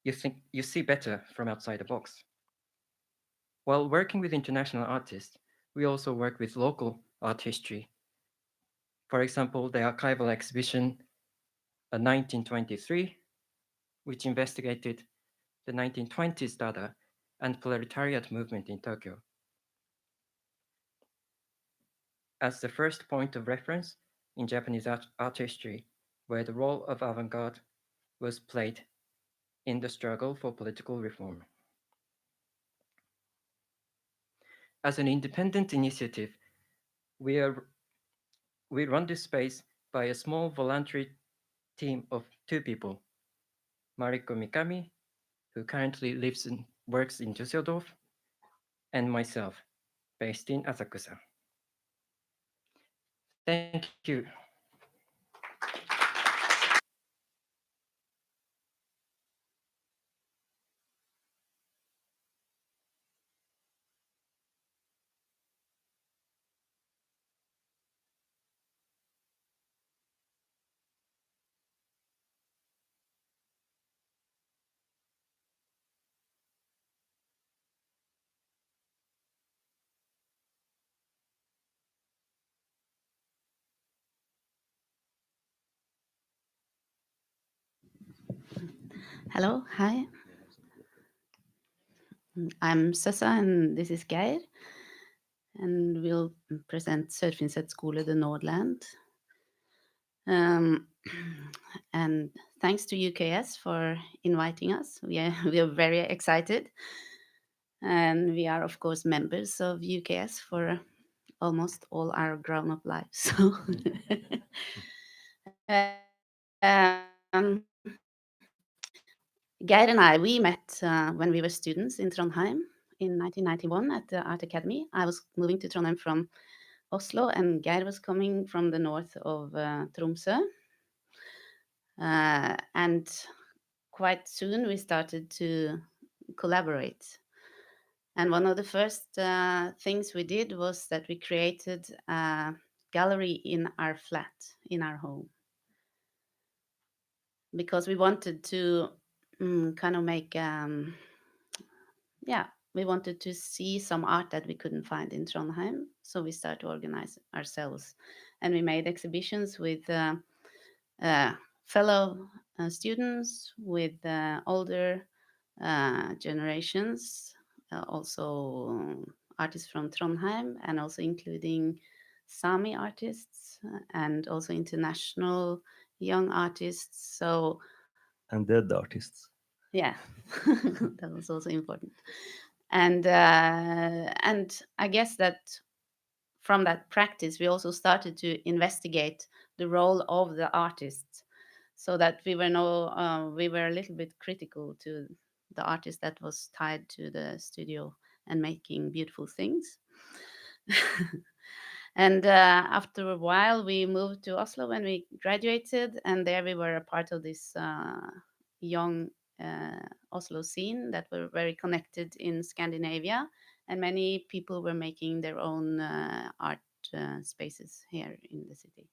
you see better from outside the box. While working with international artists, we also work with local art history. For example, the archival exhibition 1923, which investigated the 1920s Dada and proletariat movement in Tokyo. As the first point of reference in Japanese art history, where the role of avant-garde was played in the struggle for political reform. As an independent initiative, we run this space by a small voluntary team of 2 people, Mariko Mikami, who currently lives and works in Düsseldorf, and myself, based in Asakusa. Thank you. Hello, hi. I'm Søssa and this is Geir. And we'll present Sørfinnset Skole, the Nordland. And thanks to UKS for inviting us. We are very excited. And we are, of course, members of UKS for almost all our grown-up lives. So Geir and I, we met when we were students in Trondheim in 1991 at the Art Academy. I was moving to Trondheim from Oslo, and Geir was coming from the north of Tromsø. And quite soon we started to collaborate. And one of the first things we did was that we created a gallery in our flat, in our home. Because we wanted to kind of make, we wanted to see some art that we couldn't find in Trondheim. So we started to organize ourselves. And we made exhibitions with fellow students, with older generations, also artists from Trondheim, and also including Sami artists and also international young artists. So and dead artists. Yeah, that was also important. And I guess that from that practice, we also started to investigate the role of the artists, so that we were a little bit critical to the artist that was tied to the studio and making beautiful things. And after a while, we moved to Oslo when we graduated, and there we were a part of this young Oslo scene that were very connected in Scandinavia, and many people were making their own art spaces here in the city.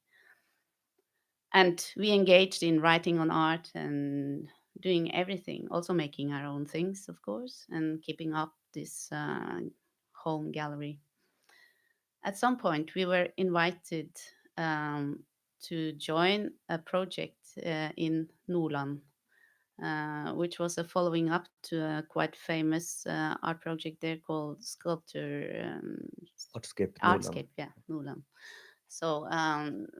And we engaged in writing on art and doing everything, also making our own things, of course, and keeping up this home gallery. At some point, we were invited to join a project in Nordland, which was a following up to a quite famous art project there called Artscape, yeah, Nordland. So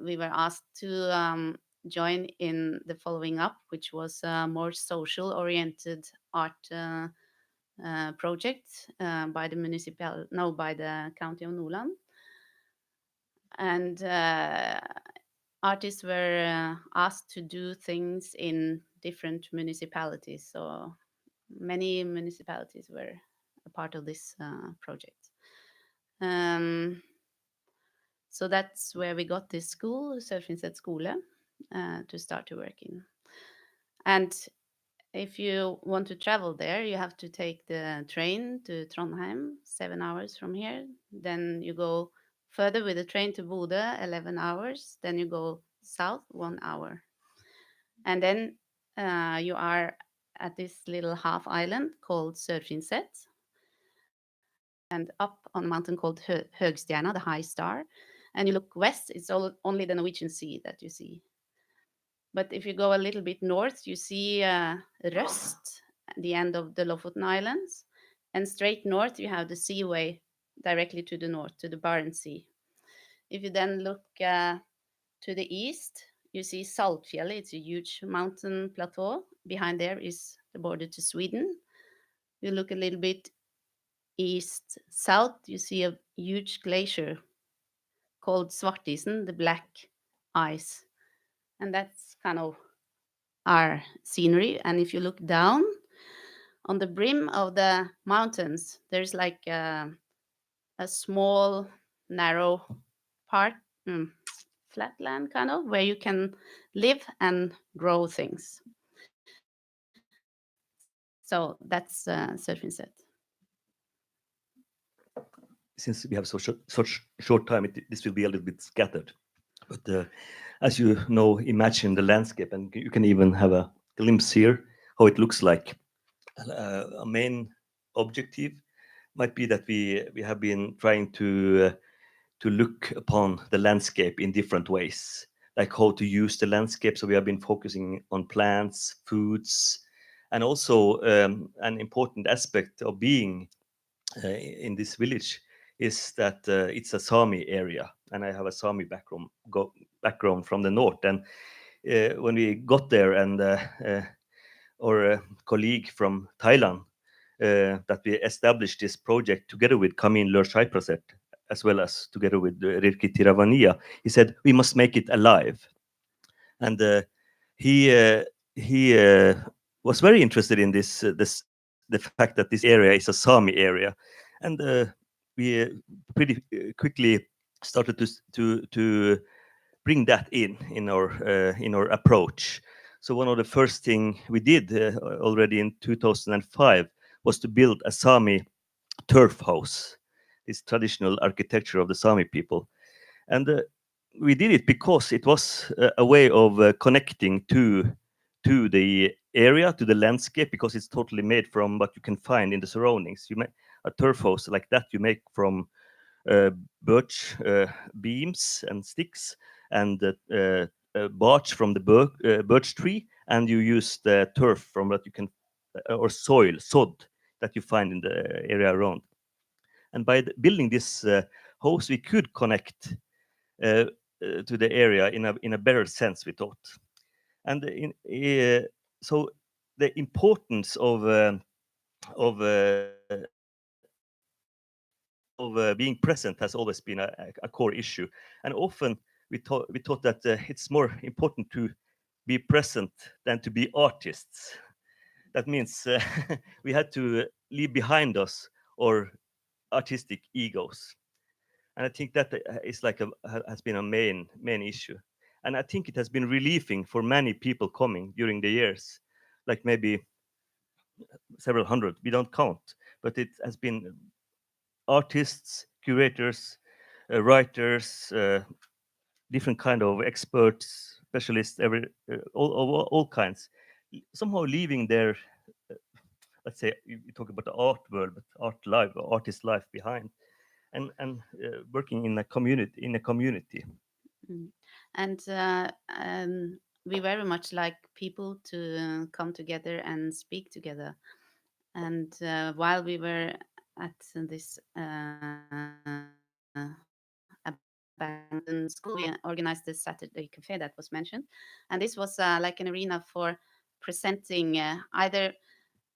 we were asked to join in the following up, which was a more social-oriented art project by the county of Nordland. And artists were asked to do things in different municipalities. So many municipalities were a part of this project. So that's where we got this school, Sørfinnset Skole, to start to work in. And if you want to travel there, you have to take the train to Trondheim, 7 hours from here. Then you go further with the train to Bodø, 11 hours. Then you go south, 1 hour. And then you are at this little half island called Sørfinnset, and up on a mountain called Høgstjerna, the high star. And you look west, it's only the Norwegian Sea that you see. But if you go a little bit north, you see Røst, the end of the Lofoten Islands. And straight north, you have the seaway directly to the north, to the Barents Sea. If you then look to the east, you see Saltfjellet. It's a huge mountain plateau. Behind there is the border to Sweden. You look a little bit east-south, you see a huge glacier called Svartisen, the black ice. And that's kind of our scenery. And if you look down on the brim of the mountains, there's like a small, narrow part, flatland kind of, where you can live and grow things. So that's Sørfinnset. Since we have such short time, this will be a little bit scattered. But as you know, imagine the landscape, and you can even have a glimpse here how it looks like. A main objective might be that we have been trying to look upon the landscape in different ways, like how to use the landscape. So we have been focusing on plants, foods, and also an important aspect of being in this village is that it's a Sami area, and I have a Sami background from the north. And when we got there, and our colleague from Thailand, that we established this project together with Kamin Lørshaipraset, as well as together with Rirki Tiravania, he said we must make it alive. And he was very interested in the fact that this area is a Sami area, and we pretty quickly started to bring that in our approach. So one of the first thing we did already in 2005 was to build a Sami turf house, this traditional architecture of the Sami people, and we did it because it was a way of connecting to the area, to the landscape, because it's totally made from what you can find in the surroundings. You make a turf house like that, you make from birch beams and sticks, and bark from the birch tree, and you use the turf from what you can, or sod that you find in the area around. And by building this house, we could connect to the area in a better sense, we thought. And so the importance of being present has always been a core issue. And often we thought that it's more important to be present than to be artists. That means we had to leave behind us our artistic egos. And I think that is has been a main issue. And I think it has been relieving for many people coming during the years, like maybe several hundred, we don't count, but it has been artists, curators, writers, different kind of experts, specialists, all kinds, somehow leaving their, let's say, you talk about the art world, but artist life behind, and working in a community. And we very much like people to come together and speak together. And while we were at this abandoned school, we organized this Saturday cafe that was mentioned. And this was like an arena for presenting either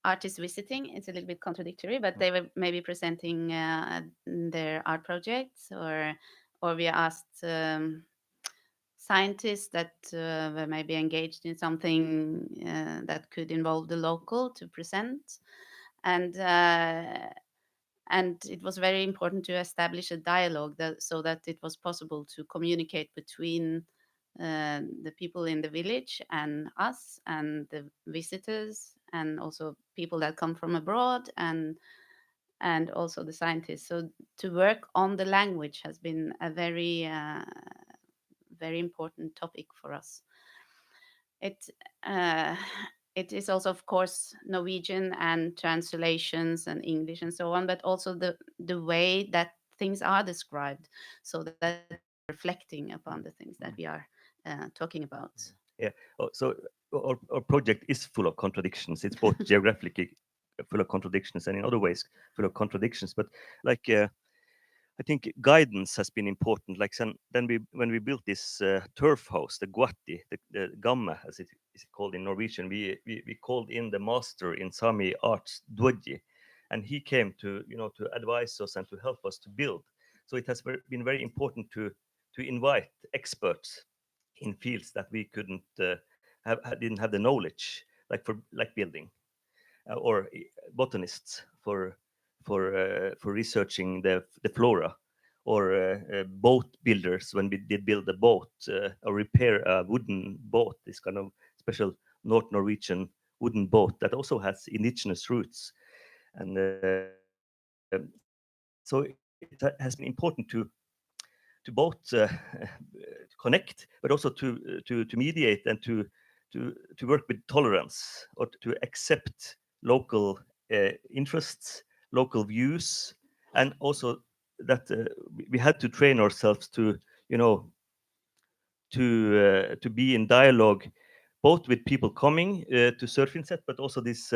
artists visiting. It's a little bit contradictory, but they were maybe presenting their art projects, or we asked scientists that were maybe engaged in something that could involve the local to present. And it was very important to establish a dialogue so that it was possible to communicate between the people in the village and us and the visitors and also people that come from abroad, and also the scientists. So to work on the language has been a very very important topic for us. It is also, of course, Norwegian and translations and English and so on, but also the way that things are described, so that reflecting upon the things that we are talking about. Yeah. So our project is full of contradictions. It's both geographically full of contradictions and in other ways full of contradictions. But like I think guidance has been important. Like then when we built this turf house, the guatti, the gamme, as it is called in Norwegian, we called in the master in Sami arts, Dodji, and he came to to advise us and to help us to build. So it has been very important to invite experts in fields that we couldn't didn't have the knowledge, like building, or botanists for researching the flora, or boat builders when we did build a boat or repair a wooden boat, this kind of special North Norwegian wooden boat that also has indigenous roots. And so it has been important to both connect, but also to mediate and to work with tolerance, or to accept local interests, local views, and also that we had to train ourselves to to be in dialogue both with people coming to Sørfinnset, but also this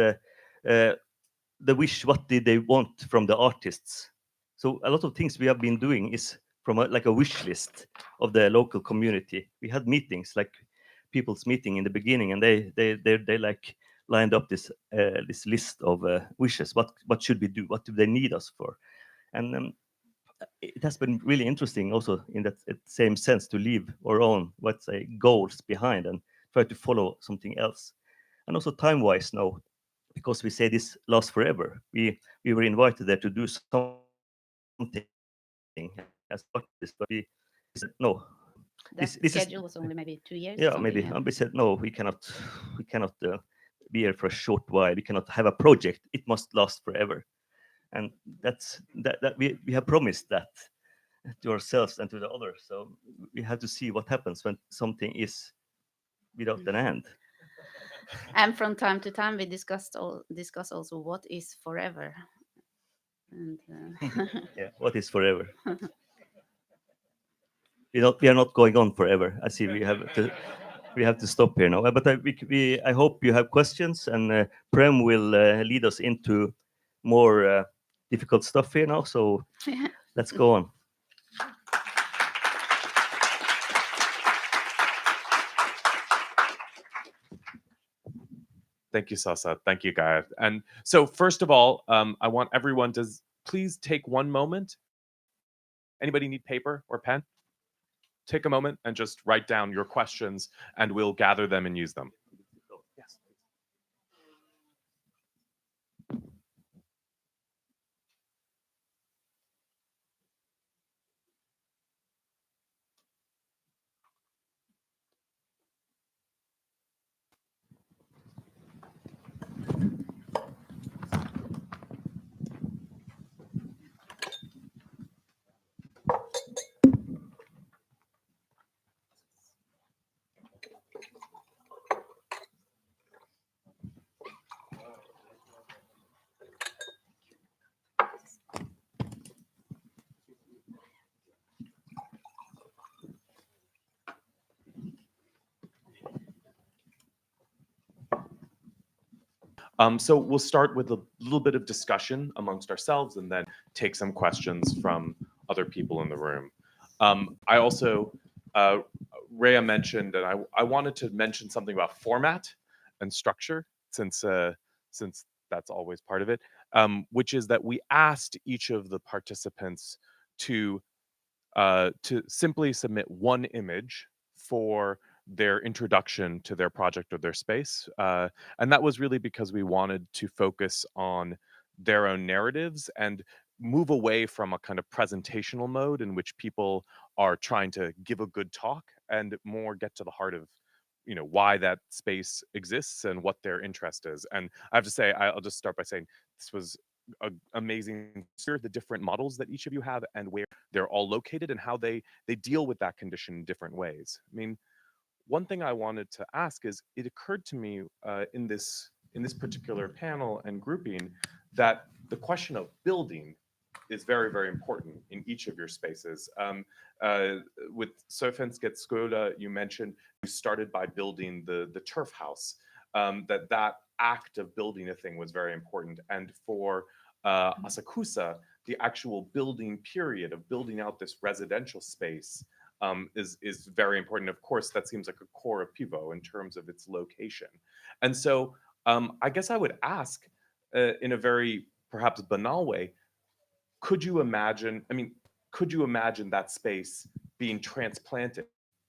the wish, what did they want from the artists. So a lot of things we have been doing is from like a wish list of the local community. We had meetings, like people's meeting in the beginning, and they like lined up this this list of wishes. What should we do? What do they need us for? And it has been really interesting also in that same sense to leave our own, let's say, goals behind and try to follow something else. And also time-wise now, because we say this lasts forever, we were invited there to do something as artists, but we said no. That schedule was only maybe 2 years. Yeah, maybe. And we said no, we cannot be here for a short while. We cannot have a project. It must last forever. And that's that we have promised that to ourselves and to the others. So we have to see what happens when something is without an end. And from time to time, we discuss also what is forever. And yeah, what is forever? We are not going on forever. I see we have to stop here now. But I hope you have questions, and Prem will lead us into more difficult stuff here now. So let's go on. Thank you, Søssa. Thank you, Geir. And so first of all, I want everyone to please take one moment. Anybody need paper or pen? Take a moment and just write down your questions, and we'll gather them and use them. Yes. So we'll start with a little bit of discussion amongst ourselves and then take some questions from other people in the room. I also, Rhea mentioned, and I wanted to mention something about format and structure, since that's always part of it, which is that we asked each of the participants to simply submit one image for their introduction to their project or their space. And that was really because we wanted to focus on their own narratives and move away from a kind of presentational mode in which people are trying to give a good talk, and more get to the heart of why that space exists and what their interest is. And I have to say, I'll just start by saying this was amazing to hear the different models that each of you have and where they're all located and how they deal with that condition in different ways. I mean, one thing I wanted to ask is, it occurred to me in this particular panel and grouping that the question of building is very, very important in each of your spaces. With Sørfinnset Skole, you mentioned you started by building the turf house, that act of building a thing was very important. And for ASAKUSA, the actual building period of building out this residential space is very important. Of course, that seems like a core of Pivô in terms of its location. And so I guess I would ask, in a very perhaps banal way, could you imagine that space being transplanted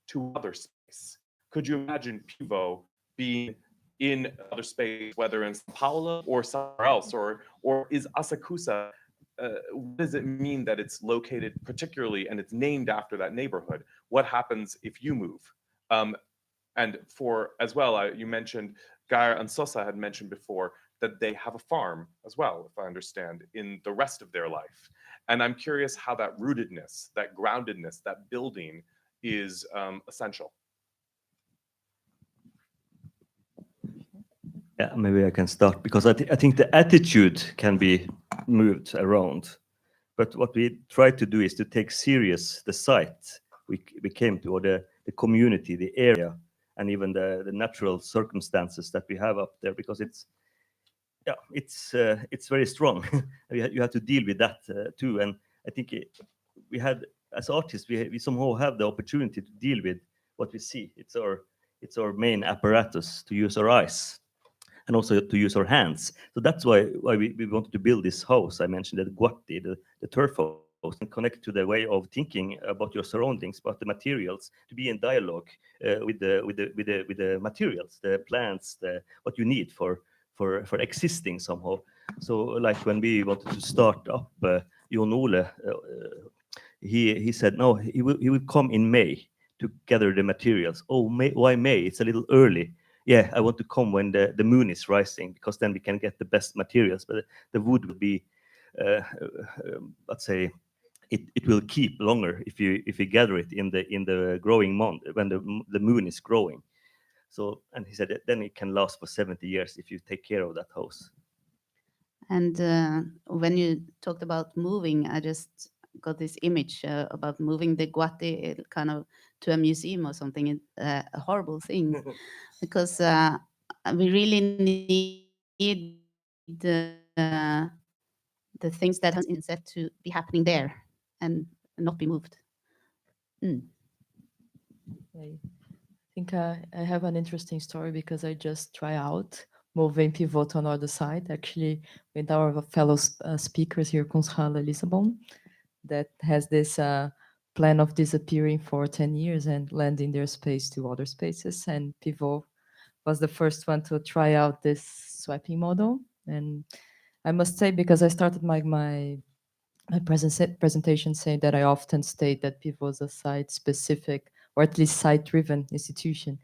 to other space? Could you imagine Pivô being in other space, whether in São Paulo or somewhere else, or is ASAKUSA, what does it mean that it's located particularly and it's named after that neighborhood? What happens if you move? And for as well, you mentioned, Geir and Søssa had mentioned before that they have a farm as well, if I understand, in the rest of their life. And I'm curious how that rootedness, that groundedness, that building is essential. Yeah, maybe I can start, because I think the attitude can be moved around. But what we try to do is to take serious the site we came to, or the community, the area, and even the natural circumstances that we have up there, because it's very strong. You have to deal with that too. And I think we had, as artists, we somehow have the opportunity to deal with what we see. It's our main apparatus, to use our eyes and also to use our hands. So that's why we wanted to build this house. I mentioned the guatti, the turf house, and connect to the way of thinking about your surroundings, about the materials, to be in dialogue with the materials, the plants, what you need for existing somehow. So like when we wanted to start up Jon Ole, he said no, he will come in May to gather the materials. Oh, May, why May? It's a little early. Yeah, I want to come when the moon is rising, because then we can get the best materials. But the wood will be, let's say, it will keep longer if you gather it in the growing month when the moon is growing. So, and he said that then it can last for 70 years if you take care of that house. And when you talked about moving, I just got this image about moving the guatti kind of to a museum or something. A horrible thing, because we really need the things that is set to be happening there and not be moved. I think I have an interesting story, because I just try out moving Pivô to another side, actually with our fellow speakers here, Constantine Lisbon, that has this plan of disappearing for 10 years and lending their space to other spaces. And Pivô was the first one to try out this swapping model. And I must say, because I started my presentation saying that I often state that Pivô is a site-specific, or at least site-driven institution.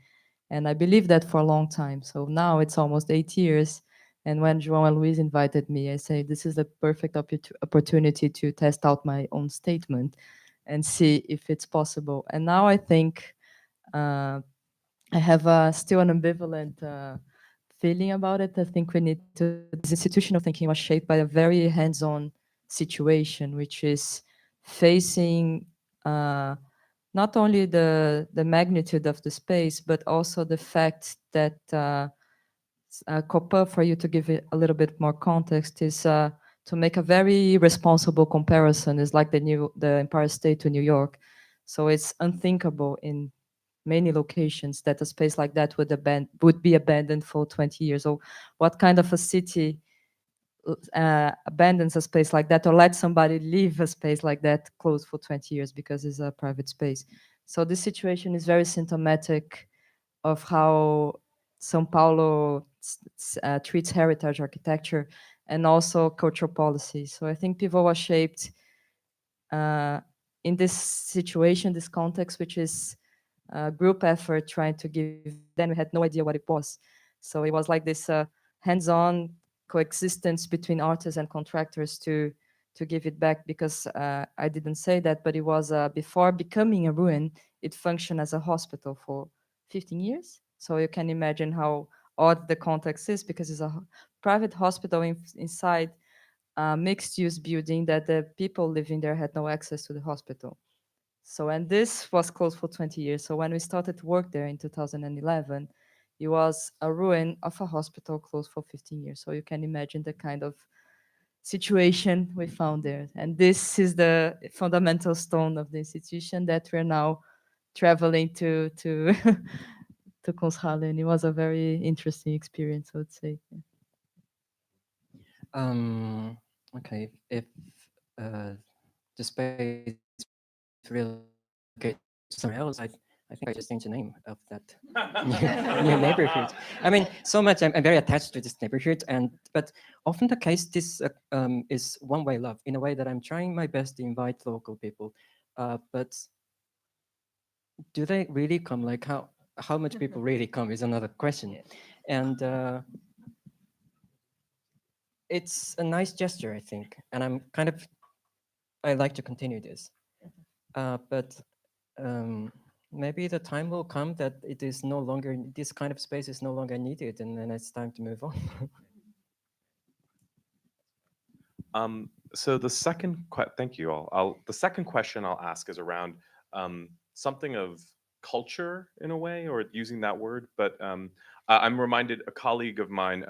And I believe that for a long time. So now it's almost 8 years. And when João and Luis invited me, I say, this is the perfect opportunity to test out my own statement and see if it's possible. And now I think I have still an ambivalent feeling about it. I think we need to, this institutional thinking was shaped by a very hands-on situation, which is facing not only the magnitude of the space, but also the fact that Copa, for you to give it a little bit more context, is to make a very responsible comparison, is like the Empire State to New York. So it's unthinkable in many locations that a space like that would be abandoned for 20 years. Or what kind of a city abandons a space like that, or let somebody leave a space like that closed for 20 years because it's a private space? So this situation is very symptomatic of how São Paulo treats heritage architecture and also cultural policy. So I think Pivô was shaped in this situation, this context, which is group effort trying to give. Then we had no idea what it was. So it was like this hands-on coexistence between artists and contractors to give it back, because I didn't say that, but it was before becoming a ruin, it functioned as a hospital for 15 years. So you can imagine how odd the context is, because it's a private hospital inside a mixed-use building that the people living there had no access to the hospital. So, and this was closed for 20 years. So when we started to work there in 2011, it was a ruin of a hospital closed for 15 years. So you can imagine the kind of situation we found there. And this is the fundamental stone of the institution that we're now traveling to to Konshalle. And it was a very interesting experience, I would say. Okay, if the space relocated somewhere else, I think I just changed the name of that new neighborhood. I mean, so much. I'm very attached to this neighborhood, but often the case this is one-way love, in a way that I'm trying my best to invite local people, but do they really come? Like how much people really come is another question, and it's a nice gesture, I think, and I like to continue this, but maybe the time will come that it is no longer, this kind of space is no longer needed, and then it's time to move on. So the second, thank you all. The second question I'll ask is around something of culture in a way, or using that word. But I'm reminded, a colleague of mine,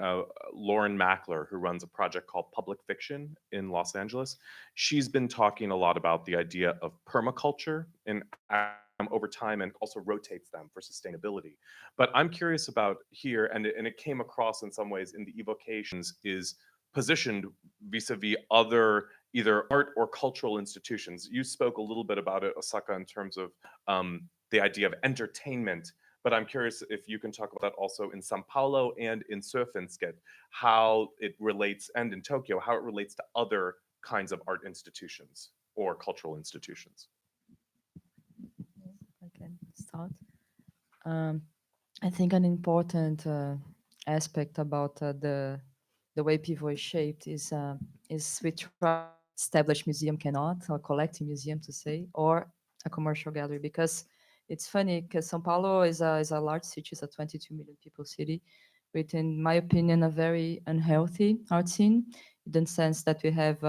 Lauren Mackler, who runs a project called Public Fiction in Los Angeles. She's been talking a lot about the idea of permaculture in over time, and also rotates them for sustainability. But I'm curious about here, and it came across in some ways in the evocations, is positioned vis-a-vis other either art or cultural institutions. You spoke a little bit about it, Osaka, in terms of the idea of entertainment, but I'm curious if you can talk about that also in Sao Paulo and in Sørfinnset, how it relates, and in Tokyo, how it relates to other kinds of art institutions or cultural institutions. I can start. I think an important aspect about the way Pivô is shaped is we try to establish museum cannot, or collecting museum to say, or a commercial gallery, because it's funny, because Sao Paulo is a large city, it's a 22 million people city, with, in my opinion, a very unhealthy art scene, in the sense that we have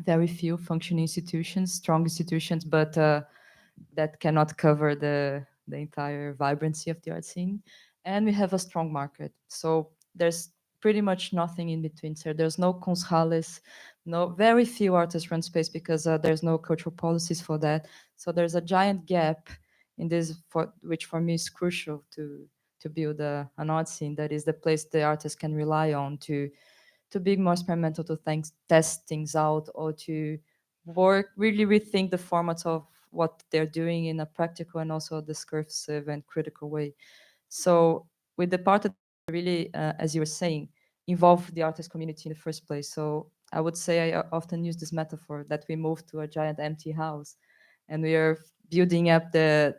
very few functioning institutions, strong institutions, but that cannot cover the entire vibrancy of the art scene. And we have a strong market. So there's pretty much nothing in between. So there's no Konshalles, very few artists run space, because there's no cultural policies for that. So there's a giant gap in this, which for me is crucial to build an art scene that is the place the artists can rely on to be more experimental, to test things out, or to really rethink the formats of what they're doing in a practical and also discursive and critical way. So with the part that really, as you were saying, involve the artist community in the first place. So I would say, I often use this metaphor that we moved to a giant empty house, and we are building up the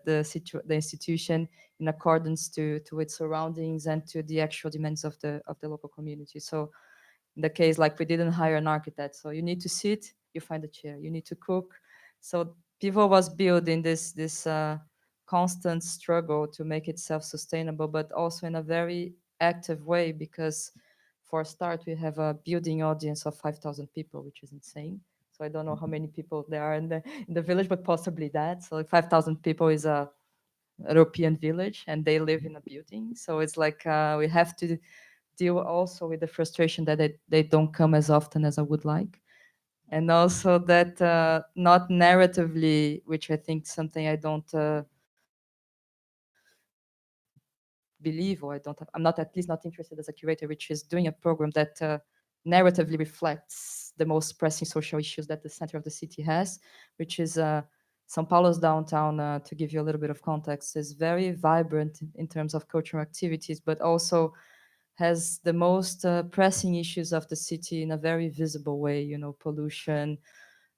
institution in accordance to its surroundings and to the actual demands of the local community. So in the case, like, we didn't hire an architect, so you need to sit, you find a chair, you need to cook. So Pivô was built in this constant struggle to make it self-sustainable, but also in a very active way, because for a start, we have a building audience of 5,000 people, which is insane. So I don't know how many people there are in the village, but possibly that. So 5,000 people is a European village, and they live in a building. So it's like we have to deal also with the frustration that they don't come as often as I would like. And also that not narratively, which I think something I don't believe, or I'm not, at least not interested as a curator, which is doing a program that narratively reflects the most pressing social issues that the center of the city has, which is Sao Paulo's downtown, to give you a little bit of context, is very vibrant in terms of cultural activities, but also has the most pressing issues of the city in a very visible way, pollution,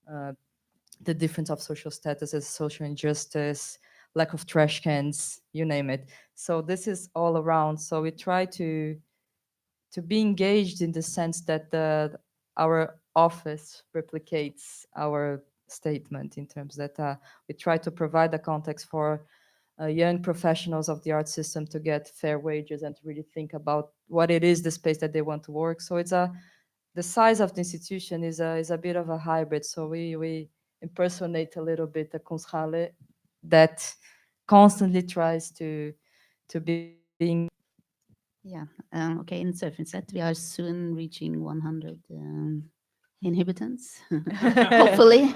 the difference of social statuses, social injustice, lack of trash cans, you name it. So this is all around. So we try to be engaged in the sense that our office replicates our statement, in terms that we try to provide a context for young professionals of the art system to get fair wages and to really think about what it is, the space that they want to work. So it's the size of the institution is a bit of a hybrid. So we impersonate a little bit the Kunsthalle that constantly tries to be being. Yeah. Okay. In Sørfinnset, we are soon reaching 100 inhabitants, hopefully.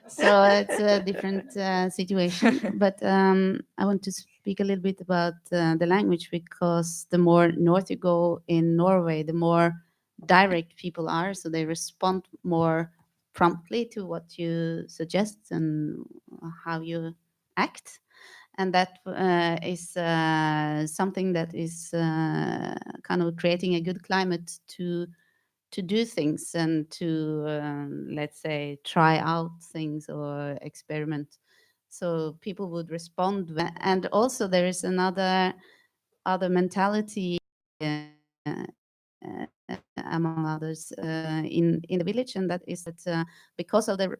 So it's a different situation. But I want to speak a little bit about the language, because the more north you go in Norway, the more direct people are. So they respond more promptly to what you suggest and how you act. And that is something that is kind of creating a good climate to do things and to, let's say, try out things or experiment. So people would respond. And also there is other mentality, among others, in the village, and that is that because of the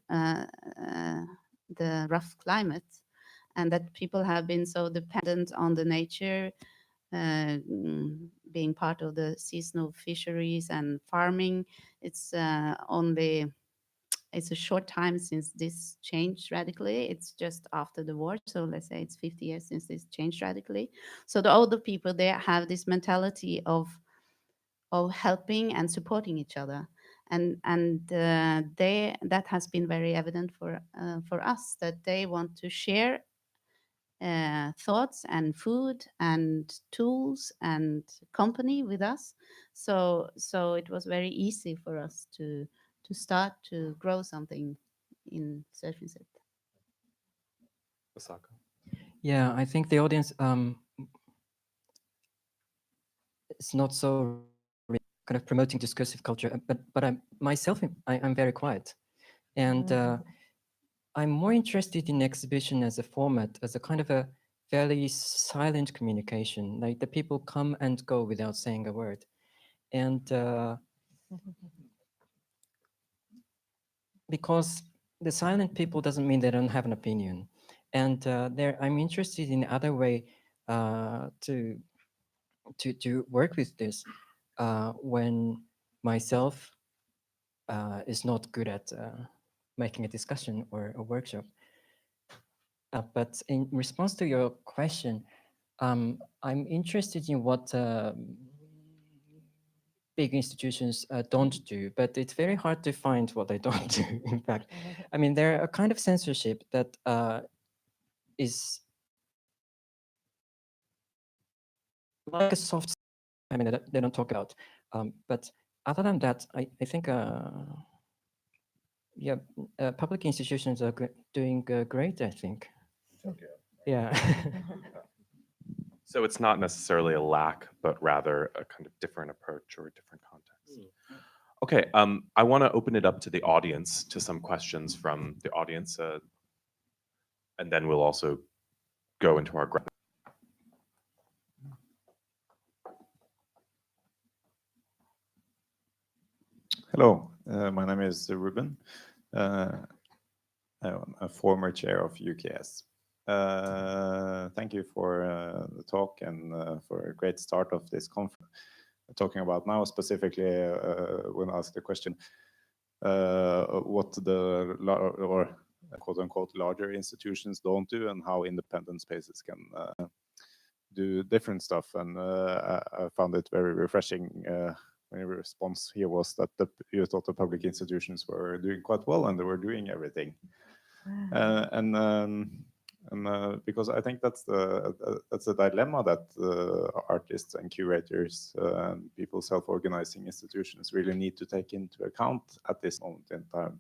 rough climate, and that people have been so dependent on the nature, being part of the seasonal fisheries and farming. It's a short time since this changed radically. It's just after the war. So let's say it's 50 years since this changed radically. So the older people, they have this mentality of helping and supporting each other. And that has been very evident for us, that they want to share thoughts and food and tools and company with us. So it was very easy for us to start to grow something in Sørfinnset. Osaka. Yeah, I think the audience it's not so kind of promoting discursive culture, but I'm very quiet, and I'm more interested in exhibition as a format, as a kind of a fairly silent communication, like the people come and go without saying a word. And because the silent people doesn't mean they don't have an opinion. And I'm interested in other way to work with this when myself is not good at making a discussion or a workshop. But in response to your question, I'm interested in what big institutions don't do, but it's very hard to find what they don't do, in fact. I mean, there are a kind of censorship that is like a soft, I mean, they don't talk about. But other than that, I think, yeah, public institutions are doing great, I think. Okay. Yeah. So it's not necessarily a lack, but rather a kind of different approach or a different context. Okay, I want to open it up to the audience, to some questions from the audience, and then we'll also go into our graph. Hello, my name is Ruben. I'm a former chair of UKS. Thank you for the talk and for a great start of this conference. Talking about now specifically, when asked the question, what the or quote unquote larger institutions don't do and how independent spaces can do different stuff. And I found it very refreshing when your response here was that you thought the public institutions were doing quite well and they were doing everything. Because I think that's the dilemma that artists and curators and people self-organizing institutions really need to take into account at this moment in time.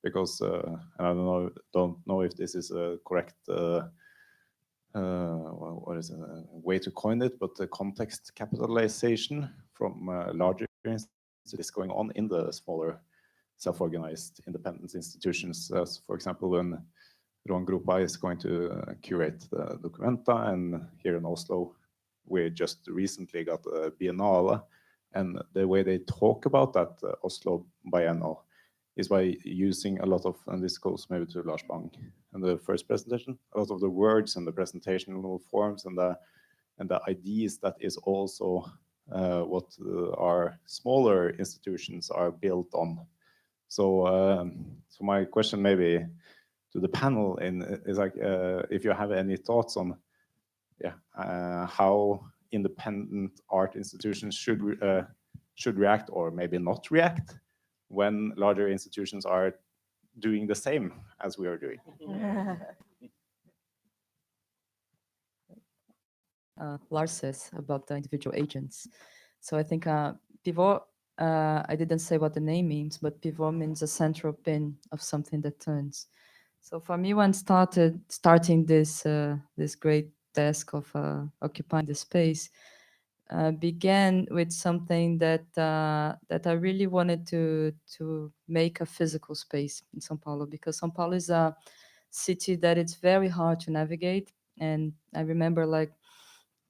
Because and I don't know if this is a correct what is a way to coin it, but the context capitalization from larger institutions going on in the smaller self-organized independent institutions. As for example, when Ron Grupa is going to curate the Documenta, and here in Oslo, we just recently got a Biennale, and the way they talk about that Oslo Biennale is by using a lot of, and this goes maybe to Lars Bang in the first presentation, a lot of the words and the presentational forms and the ideas that is also what our smaller institutions are built on. So, so my question maybe to the panel is like, if you have any thoughts on, how independent art institutions should react, or maybe not react, when larger institutions are doing the same as we are doing. Lars says about the individual agents. So I think Pivô, I didn't say what the name means, but Pivô means a central pin of something that turns. So for me, when starting this this great task of occupying the space, began with something that that I really wanted to make a physical space in São Paulo, because São Paulo is a city that it's very hard to navigate. And I remember like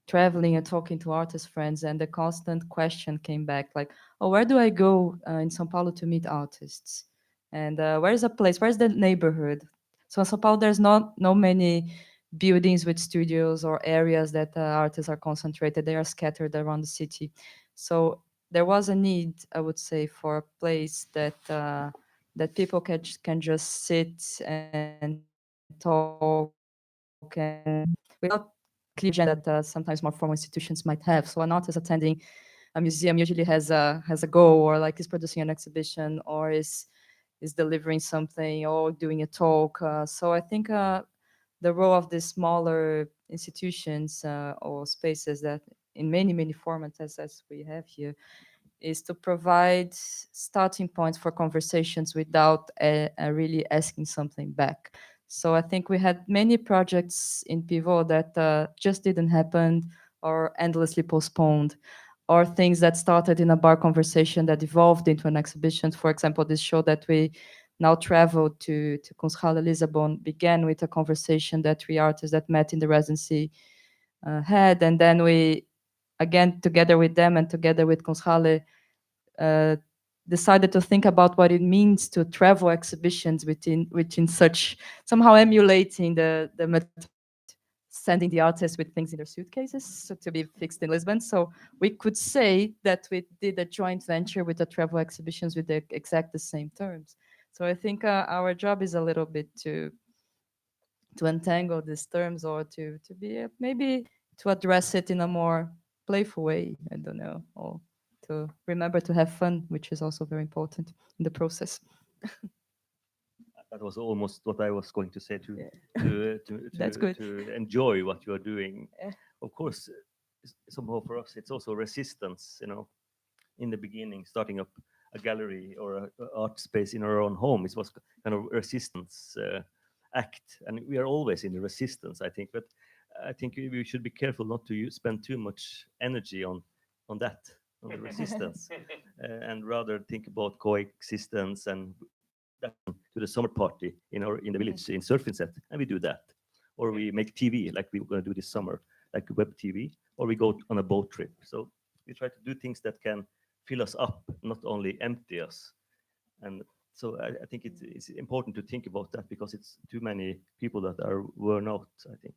traveling and talking to artist friends, and the constant question came back like, oh, where do I go in São Paulo to meet artists? And where's a place? Where's the neighborhood? So in São Paulo, there's not many buildings with studios or areas that artists are concentrated. They are scattered around the city. So there was a need, I would say, for a place that that people can just sit and talk and without clear agenda that sometimes more formal institutions might have. So an artist attending a museum usually has a goal, or like is producing an exhibition, or is delivering something, or doing a talk. So I think the role of these smaller institutions or spaces that in many formats as we have here is to provide starting points for conversations without really asking something back. So I think we had many projects in Pivô that just didn't happen, or endlessly postponed, or things that started in a bar conversation that evolved into an exhibition. For example, this show that we now traveled to Kunsthalle Lisbon began with a conversation that 3 artists that met in the residency had, and then we, again, together with them and together with Kunsthalle, decided to think about what it means to travel exhibitions within such, somehow emulating the sending the artists with things in their suitcases to be fixed in Lisbon. So we could say that we did a joint venture with the travel exhibitions with the exact same terms. So I think our job is a little bit to untangle these terms, or to be maybe to address it in a more playful way. I don't know, or to remember to have fun, which is also very important in the process. That was almost what I was going to say That's good. to enjoy what you are doing. Yeah. Of course, somehow for us, it's also resistance, you know. In the beginning, starting up a gallery or an art space in our own home, it was kind of resistance act. And we are always in the resistance, I think. But I think we should be careful not to spend too much energy on that, on the resistance, and rather think about coexistence and to the summer party in the village in Sørfinnset, and we do that. Or we make TV like we're going to do this summer, like web TV, or we go on a boat trip. So we try to do things that can fill us up, not only empty us. And so I think it's important to think about that, because it's too many people that are worn out, I think.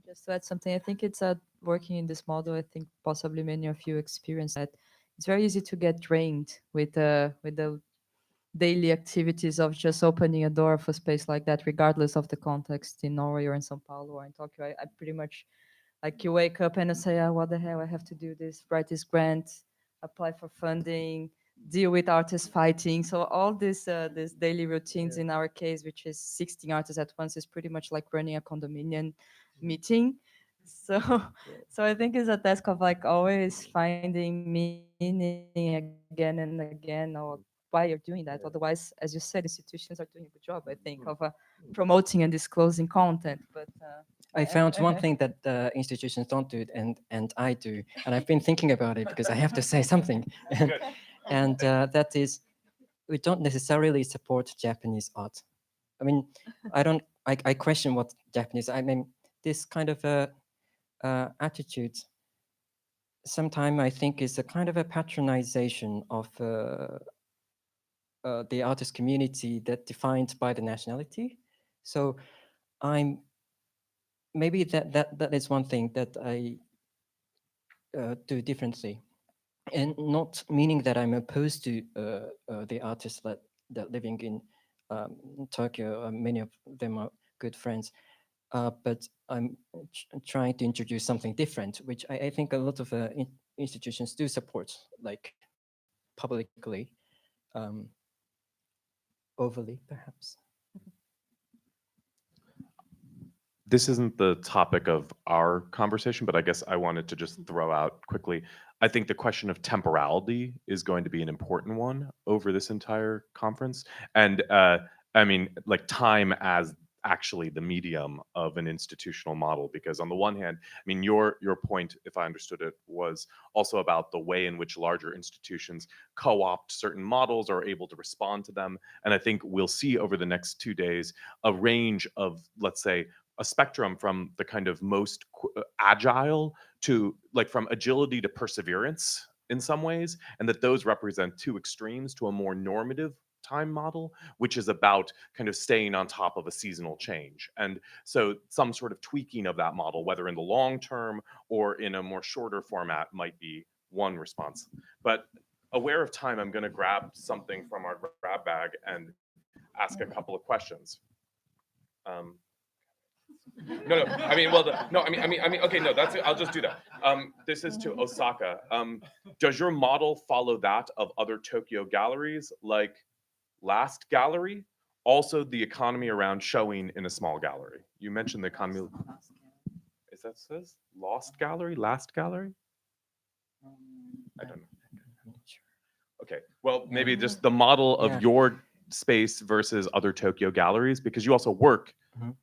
Just to add something, I think it's working in this model. I think possibly many of you experience that. It's very easy to get drained with the daily activities of just opening a door of a space like that, regardless of the context in Norway or in São Paulo or in Tokyo. I pretty much, like, you wake up and you say, oh, what the hell, I have to do this, write this grant, apply for funding, deal with artists fighting. So all this daily routines, in our case, which is 16 artists at once, is pretty much like running a condominium meeting. So I think it's a task of like always finding meaning again and again, or why you're doing that. Otherwise, as you said, institutions are doing a good job, I think, of promoting and disclosing content. But I found one thing that institutions don't do, and I do, and I've been thinking about it because I have to say something, and that is, we don't necessarily support Japanese art. I mean, I don't I question what Japanese. I mean, this kind of attitude. Sometimes I think is a kind of a patronization of the artist community that defined by the nationality. So I'm maybe that is one thing that I do differently, and not meaning that I'm opposed to the artists that living in Tokyo. Many of them are good friends, but I'm trying to introduce something different, which I think a lot of institutions do support, like publicly, overly perhaps. This isn't the topic of our conversation, but I guess I wanted to just throw out quickly. I think the question of temporality is going to be an important one over this entire conference. And I mean, like time as actually the medium of an institutional model, because on the one hand, I mean, your point, if I understood it, was also about the way in which larger institutions co-opt certain models or are able to respond to them. And I think we'll see over the next 2 days a range of, let's say, a spectrum from the kind of most agile to like from agility to perseverance in some ways, and that those represent two extremes to a more normative time model, which is about kind of staying on top of a seasonal change. And so some sort of tweaking of that model, whether in the long term or in a more shorter format, might be one response. But aware of time, I'm going to grab something from our grab bag and ask a couple of questions. No, I mean, well, I mean, okay, no, that's it. I'll just do that. This is to Osaka. Does your model follow that of other Tokyo galleries, like Last Gallery? Also, the economy around showing in a small gallery. You mentioned the economy. Is that says Lost Gallery, Last Gallery? I don't know. I'm not sure. Okay, well, maybe just the model of your space versus other Tokyo galleries, because you also work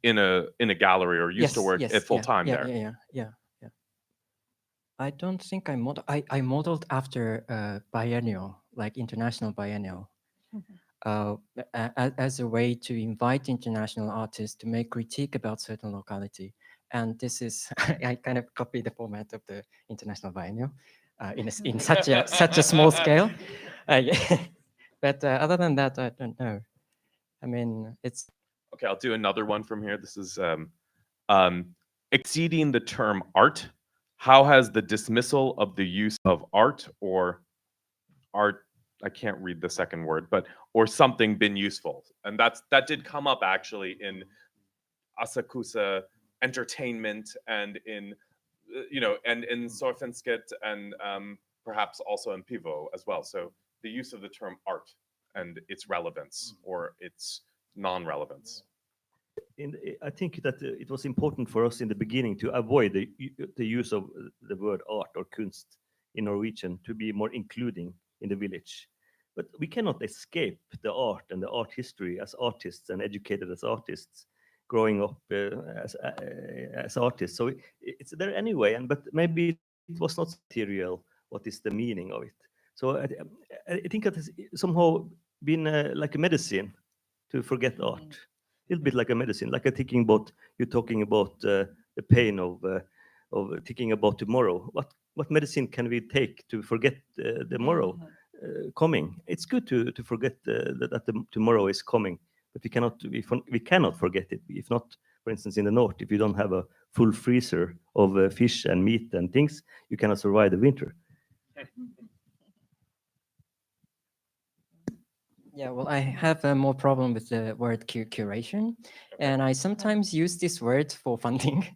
in a gallery or used to work at full time there. Yeah. I don't think I modeled. I modeled after biennial, like international biennial, as a way to invite international artists to make critique about certain locality. And this is I kind of copied the format of the international biennial in such a small scale. But other than that, I don't know. I mean, it's okay. I'll do another one from here. This is exceeding the term art. How has the dismissal of the use of art or art, I can't read the second word, but or something been useful? And that did come up actually in ASAKUSA entertainment and in and in Sørfinnset and perhaps also in Pivô as well. So the use of the term art and its relevance or its non-relevance. I think that it was important for us in the beginning to avoid the use of the word art or kunst in Norwegian, to be more including in the village. But we cannot escape the art and the art history as artists and educated as artists, growing up as artists. So it's there anyway, but maybe it was not material. What is the meaning of it? So I think it has somehow been like a medicine to forget art. A little bit like a medicine, like you're talking about the pain of thinking about tomorrow. What medicine can we take to forget the tomorrow coming? It's good to forget that the tomorrow is coming, but we cannot forget it. If not, for instance, in the north, if you don't have a full freezer of fish and meat and things, you cannot survive the winter. Yeah, well, I have a more problem with the word curation, and I sometimes use this word for funding.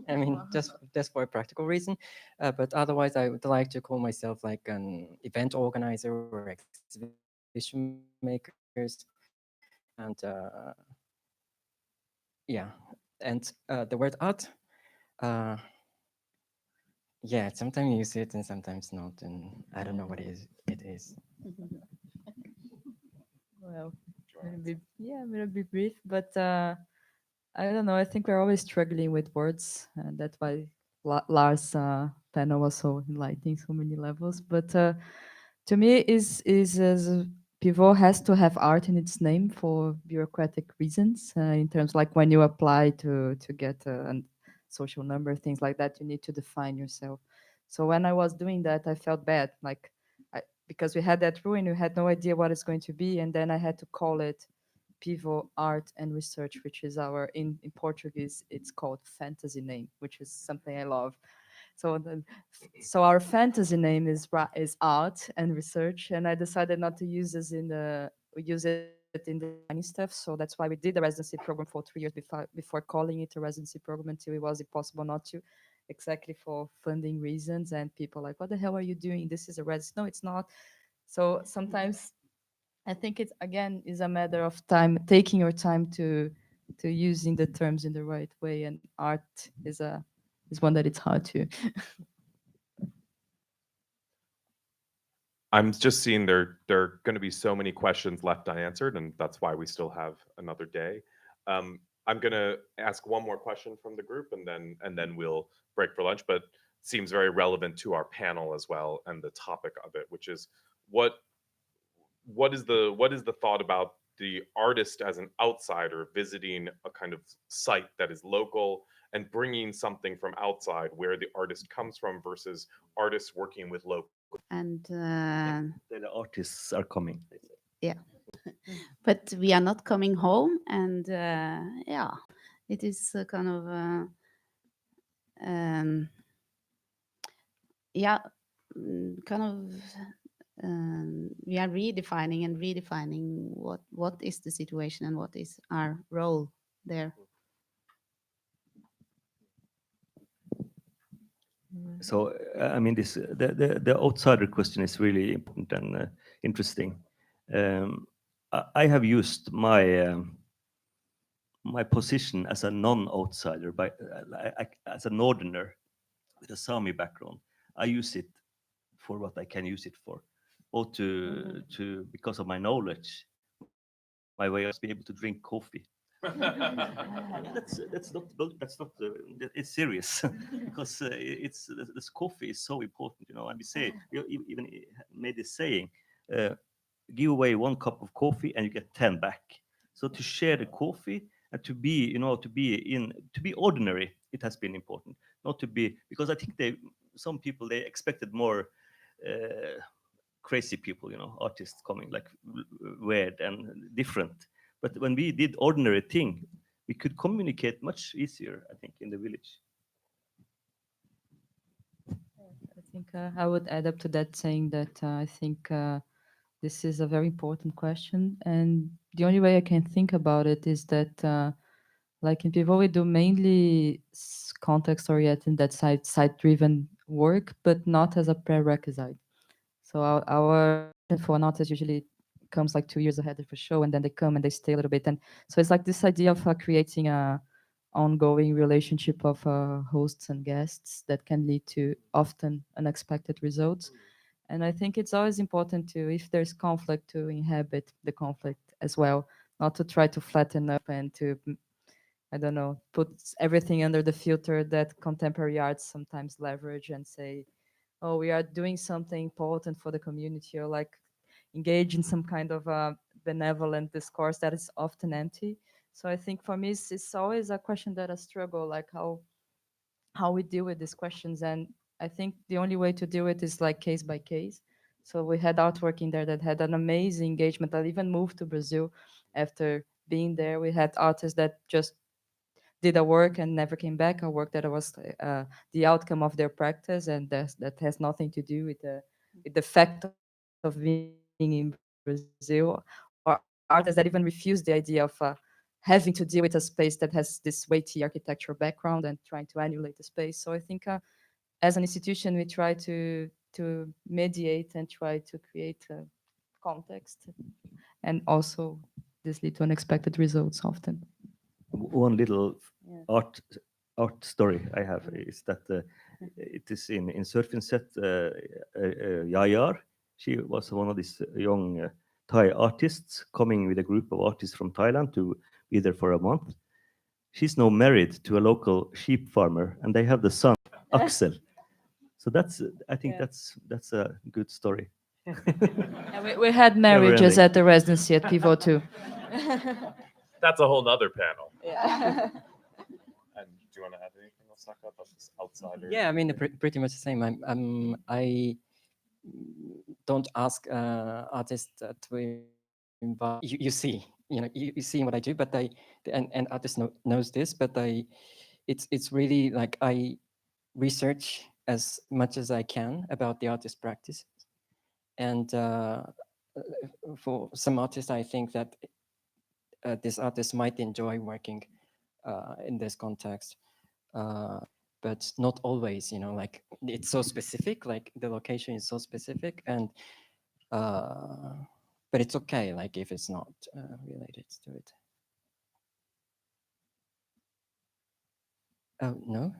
I mean, just for a practical reason, but otherwise, I would like to call myself like an event organizer or exhibition makers, and yeah, and the word art, yeah, sometimes you use it and sometimes not, and I don't know what it is. Well, I'm gonna be brief, but I don't know. I think we're always struggling with words, and that's why Lars' panel was so enlightening, so many levels. But to me, is as Pivô has to have art in its name for bureaucratic reasons. In terms like when you apply to get a social number, things like that, you need to define yourself. So when I was doing that, I felt bad, like because we had that rule and we had no idea what it's going to be, and then I had to call it Pivô Art and Research, which is our in Portuguese it's called fantasy name, which is something I love. So our fantasy name is art and research, and I decided not to use it in the designing stuff. So that's why we did the residency program for 3 years before calling it a residency program, until it was impossible not to, exactly for funding reasons. And people like, what the hell are you doing? This is a residency. No, it's not. So sometimes I think it again is a matter of time, taking your time to using the terms in the right way. And art is one that it's hard to. I'm just seeing there are going to be so many questions left unanswered, and that's why we still have another day. I'm going to ask one more question from the group, and then we'll break for lunch. But it seems very relevant to our panel as well, and the topic of it, which is what is the thought about the artist as an outsider visiting a kind of site that is local and bringing something from outside where the artist comes from versus artists working with local. And The artists are coming. yeah, but we are not coming home, and yeah, it is kind of yeah, kind of we are redefining what is the situation and what is our role there. So I mean, this the outsider question is really important and interesting. I have used my my position as a non-outsider as a northerner with a Sami background. I use it for what I can use it for, both to because of my knowledge, my way of being able to drink coffee. that's not it's serious because it's this coffee is so important, you know. And we say we even made this saying, give away 1 cup of coffee and you get 10 back. So to share the coffee and to be, you know, to be ordinary, it has been important. Not to be, because I think some people they expected more crazy people, you know, artists coming like weird and different. But when we did ordinary thing, we could communicate much easier, I think, in the village. I think I would add up to that, saying that I think this is a very important question, and the only way I can think about it is that, like in Pivô, we do mainly context-oriented, that site-driven work, but not as a prerequisite. So our for an artist usually comes like 2 years ahead of a show, and then they come and they stay a little bit. And so it's like this idea of creating a ongoing relationship of hosts and guests that can lead to often unexpected results. And I think it's always important to, if there's conflict, to inhabit the conflict as well, not to try to flatten up and to, I don't know, put everything under the filter that contemporary arts sometimes leverage and say, oh, we are doing something important for the community, or like engage in some kind of benevolent discourse that is often empty. So I think for me, it's always a question that I struggle, like how we deal with these questions. And I think the only way to deal with it is like case by case. So we had artwork in there that had an amazing engagement. I even moved to Brazil after being there. We had artists that just did a work and never came back, a work that was the outcome of their practice, and that has nothing to do with the fact of being in Brazil, or artists that even refuse the idea of having to deal with a space that has this weighty architectural background and trying to emulate the space. So I think as an institution, we try to mediate and try to create a context, and also this lead to unexpected results often. One little art story I have is that it is in Sørfinnset Geir. She was one of these young Thai artists coming with a group of artists from Thailand to be there for a month. She's now married to a local sheep farmer, and they have the son Axel. So I think that's a good story. And we had marriages at the residency at Pivô too. That's a whole nother panel. Yeah. And do you want to add anything, Osaka, about this outsider? Yeah, I mean, pretty much the same. I don't ask artists to invite. You see, you see what I do, but and artists knows this, but it's really like I research as much as I can about the artist practice, and for some artists, I think that this artist might enjoy working in this context. But not always, like it's so specific, like the location is so specific, and but it's okay, like if it's not related to it. Oh, no?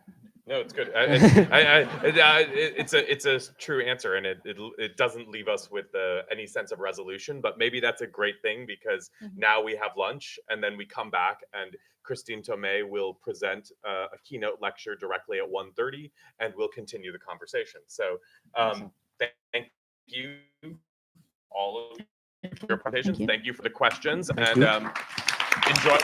No, it's good. It's a true answer, and it doesn't leave us with any sense of resolution. But maybe that's a great thing, because now we have lunch, and then we come back, and Christine Tomei will present a keynote lecture directly at 1:30, and we'll continue the conversation. So thank you, all of you, for your presentations. Thank you for the questions, and enjoy.